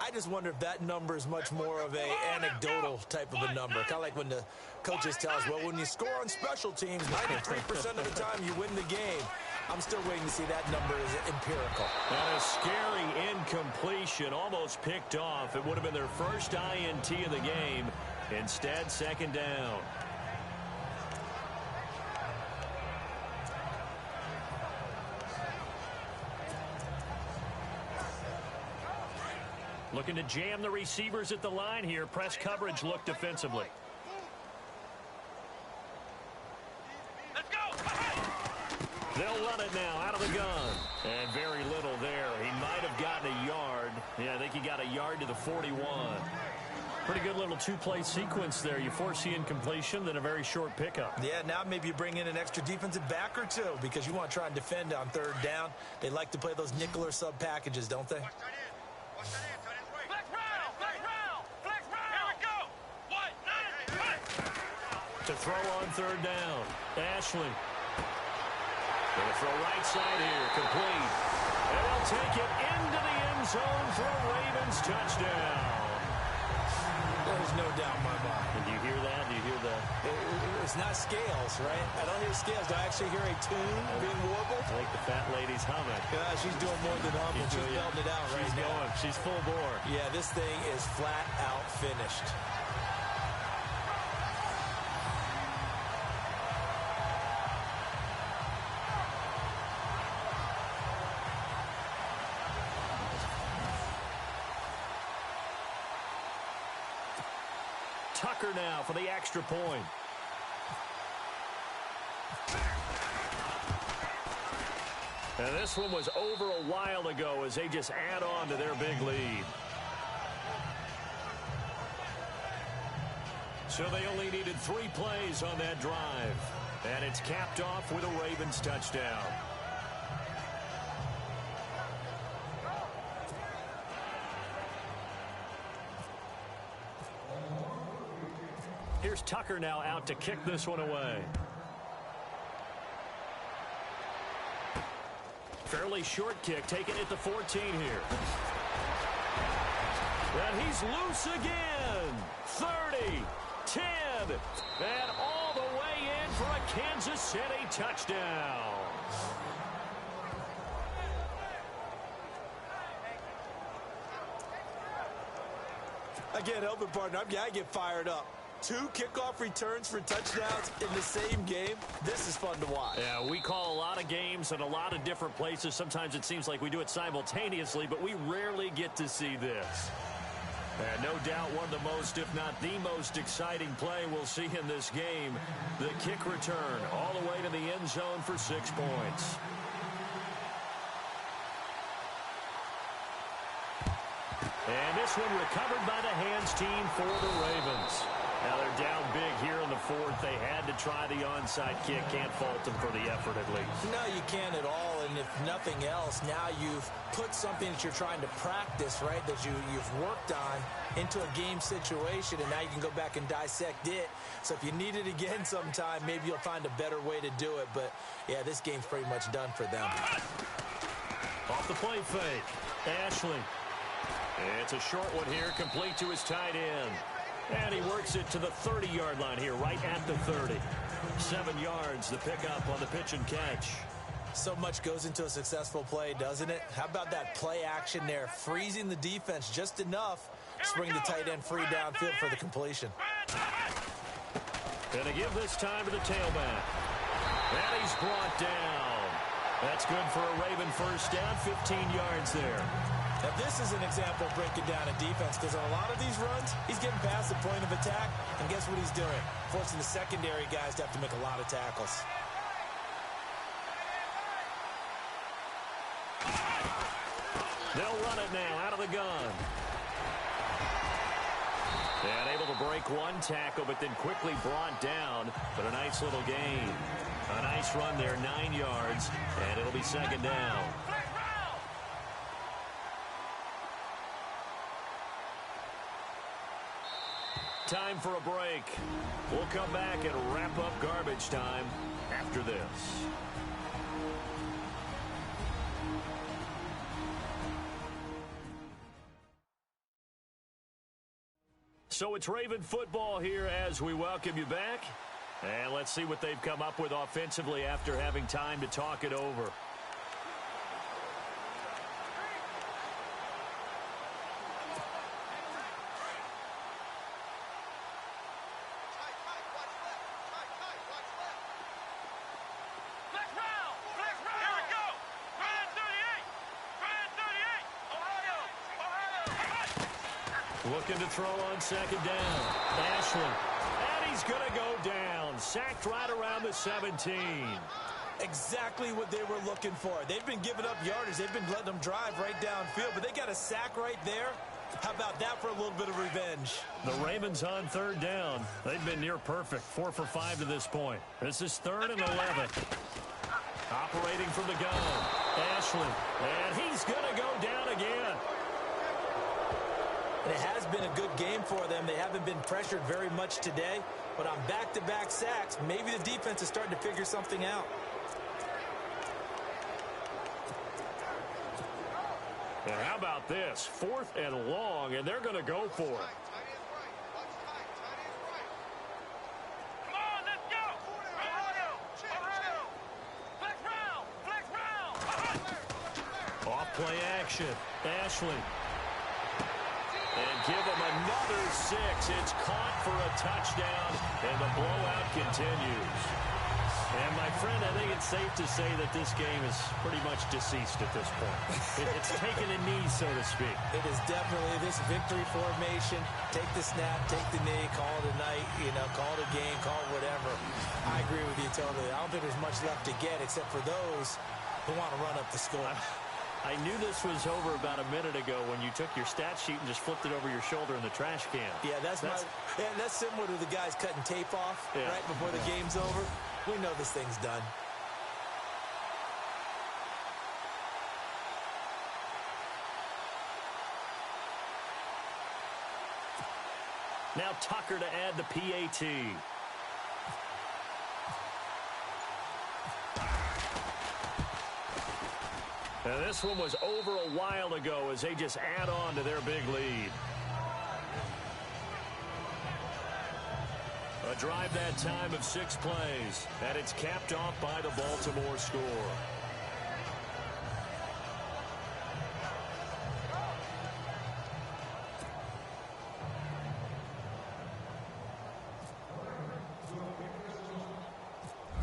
C: I just wonder if that number is much more of a anecdotal type of a number. Kind of like when the coaches tell us, well, when you score on special teams, 93% of the time you win the game. I'm still waiting to see that number is empirical.
B: And a scary incompletion, almost picked off. It would have been their first INT of the game. Instead, second down. Looking to jam the receivers at the line here. Press coverage look defensively.
E: Let's go!
B: They'll run it now out of the gun. And very little there. He might have gotten a yard. Yeah, I think he got a yard to the 41. Pretty good little two-play sequence there. You force the incompletion, then a very short pickup.
C: Yeah, now maybe you bring in an extra defensive back or two because you want to try and defend on third down. They like to play those nickel or sub packages, don't they?
B: To throw on third down. Ashley. Going to throw right side here. Complete. And they'll take it into the end zone for a Ravens touchdown.
C: There's no doubt in my mind.
B: And do you hear that? Do you hear that?
C: It's not scales, right? I don't hear scales. Do I actually hear a tune being warbled?
B: I think the fat lady's humming.
C: Yeah, she's doing more than humming. She's belting it out right now.
B: She's going. She's full bore.
C: Yeah, this thing is flat out finished.
B: Tucker now for the extra point. And this one was over a while ago as they just add on to their big lead. So they only needed 3 plays on that drive. And it's capped off with a Ravens touchdown. Here's Tucker now out to kick this one away. Fairly short kick, taken at the 14 here. And he's loose again. 30, 10, and all the way in for a Kansas City touchdown.
C: Again, helping partner, I get fired up. 2 kickoff returns for touchdowns in the same game. This is fun to watch.
B: Yeah, we call a lot of games at a lot of different places. Sometimes it seems like we do it simultaneously, but we rarely get to see this. And no doubt one of the most, if not the most exciting play we'll see in this game. The kick return all the way to the end zone for 6 points. And this one recovered by the hands team for the Ravens. Now they're down big here in the fourth. They had to try the onside kick. Can't fault them for the effort at least.
C: No, you can't at all. And if nothing else, now you've put something that you're trying to practice, right, that you've worked on into a game situation, and now you can go back and dissect it. So if you need it again sometime, maybe you'll find a better way to do it. But, yeah, this game's pretty much done for them.
B: Off the play fake. Ashley. It's a short one here, complete to his tight end. And he works it to the 30-yard line here, right at the 30. 7 yards, the pickup on the pitch and catch.
C: So much goes into a successful play, doesn't it? How about that play action there, freezing the defense just enough to bring the tight end free downfield for the completion.
B: Going to give this time to the tailback. And he's brought down. That's good for a Raven first down, 15 yards there.
C: Now, this is an example of breaking down a defense, because on a lot of these runs, he's getting past the point of attack, and guess what he's doing? Forcing the secondary guys to have to make a lot of tackles.
B: They'll run it now out of the gun. And able to break one tackle, but then quickly brought down. But a nice little gain. A nice run there, 9 yards, and it'll be second down. Time for a break. We'll come back and wrap up garbage time after this. So it's Raven football here as we welcome you back. And let's see what they've come up with offensively after having time to talk it over. Looking to throw on second down. Ashley. And he's going to go down. Sacked right around the 17.
C: Exactly what they were looking for. They've been giving up yardage. They've been letting them drive right downfield, but they got a sack right there. How about that for a little bit of revenge?
B: The Ravens on third down. They've been near perfect. 4 for 5 to this point. This is 3rd and 11. Operating from the gun. Ashley. And he's going to go down again.
C: And it has been a good game for them. They haven't been pressured very much today, but on back-to-back sacks, maybe the defense is starting to figure something out.
B: And how about this? 4th and long, and they're going to go for it.
E: Come on, let's go! Flex round!
B: Off play action. Ashley. And give them another 6. It's caught for a touchdown, and the blowout continues. And, my friend, I think it's safe to say that this game is pretty much deceased at this point. It's taken a knee, so to speak.
C: It is definitely this victory formation. Take the snap, take the knee, call it a night, call it a game, call it whatever. I agree with you totally. I don't think there's much left to get except for those who want to run up the score.
B: I knew this was over about a minute ago when you took your stat sheet and just flipped it over your shoulder in the trash can.
C: Yeah, that's similar to the guys cutting tape off right before the game's over. We know this thing's done.
B: Now Tucker to add the PAT. And this one was over a while ago as they just add on to their big lead. A drive that time of 6 plays, and it's capped off by the Baltimore score.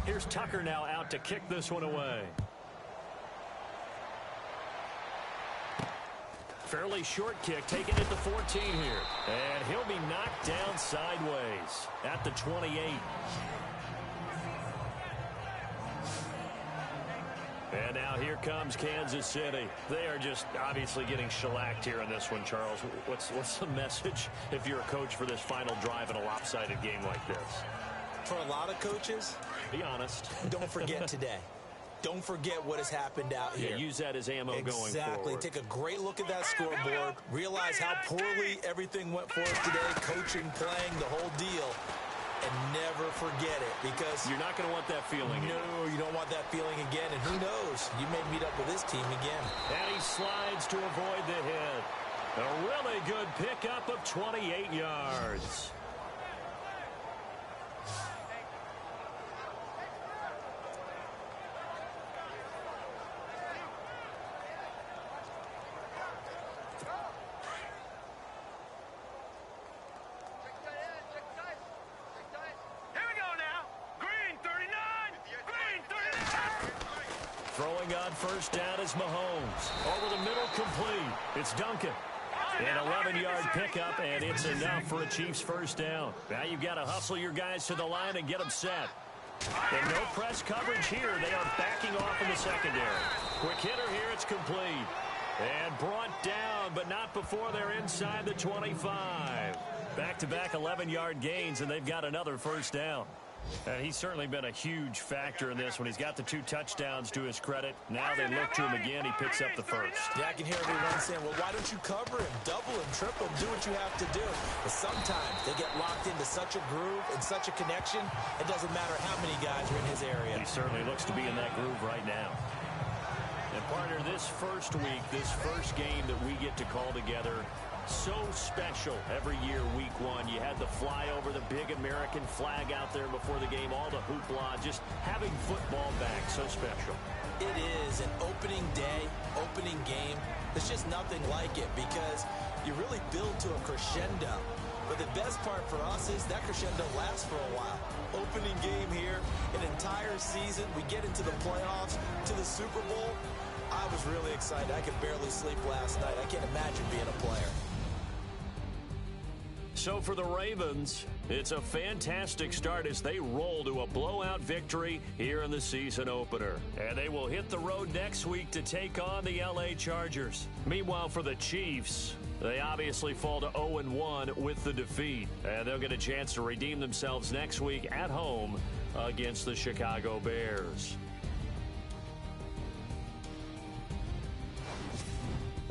B: Here's Tucker now out to kick this one away. Fairly short kick, taking it to 14 here. And he'll be knocked down sideways at the 28. And now here comes Kansas City. They are just obviously getting shellacked here in this one, Charles. What's the message if you're a coach for this final drive in a lopsided game like this?
C: For a lot of coaches,
B: be honest.
C: Don't forget today. Don't forget what has happened out here.
B: Yeah, use that as ammo going forward.
C: Exactly. Take a great look at that scoreboard. Realize how poorly everything went for us today. Coaching, playing, the whole deal. And never forget it, because
B: you're not going to want that feeling.
C: No, you don't want that feeling again. And who knows? You may meet up with this team again.
B: And he slides to avoid the hit. A really good pickup of 28 yards. Throwing on first down is Mahomes. Over the middle, complete. It's Duncan. An 11-yard pickup, and it's enough for a Chiefs first down. Now you've got to hustle your guys to the line and get them set. And no press coverage here. They are backing off in the secondary. Quick hitter here. It's complete. And brought down, but not before they're inside the 25. Back-to-back 11-yard gains, and they've got another first down. And he's certainly been a huge factor in this when he's got the 2 touchdowns to his credit. Now they look to him again. He picks up the first.
C: Yeah, I can hear everyone saying, well, why don't you cover him, double him, triple him, do what you have to do. But sometimes they get locked into such a groove and such a connection, it doesn't matter how many guys are in his area.
B: He certainly looks to be in that groove right now. And partner, this first week, this first game that we get to call together, so special every year, week 1. You had the flyover, the big American flag out there before the game, all the hoopla, just having football back, so special.
C: It is an opening day, opening game. There's just nothing like it because you really build to a crescendo. But the best part for us is that crescendo lasts for a while. Opening game here, an entire season. We get into the playoffs, to the Super Bowl. I was really excited. I could barely sleep last night. I can't imagine being a player.
B: So for the Ravens, it's a fantastic start as they roll to a blowout victory here in the season opener. And they will hit the road next week to take on the LA Chargers. Meanwhile, for the Chiefs, they obviously fall to 0-1 with the defeat. And they'll get a chance to redeem themselves next week at home against the Chicago Bears.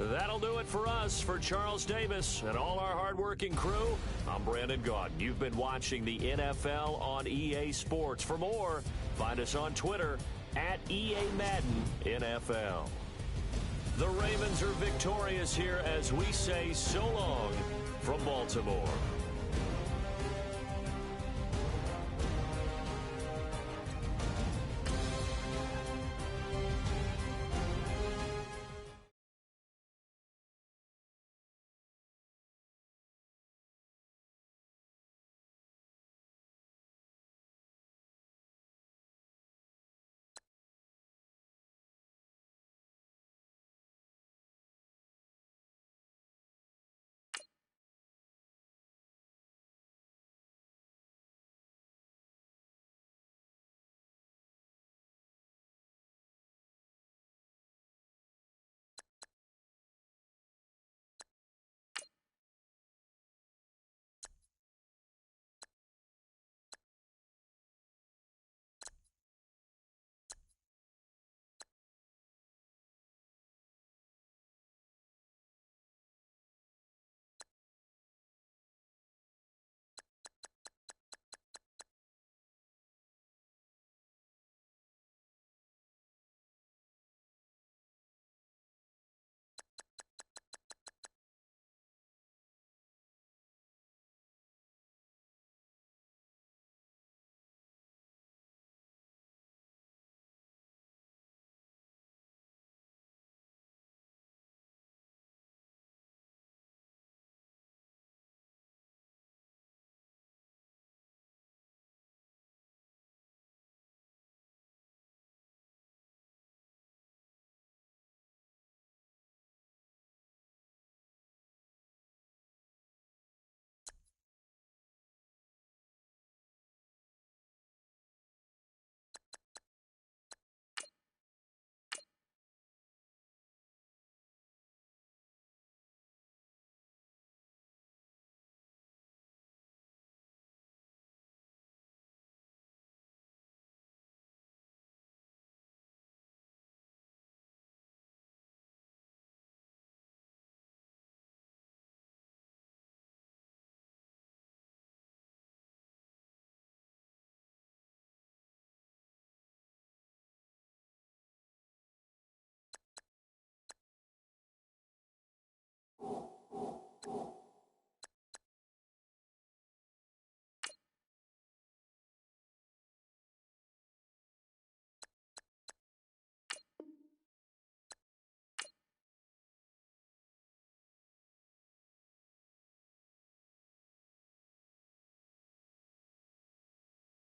B: That'll do it for us. For Charles Davis and all our hardworking crew, I'm Brandon Gaudin. You've been watching the NFL on EA Sports. For more, find us on Twitter at EA Madden NFL. The Ravens are victorious here as we say so long from Baltimore.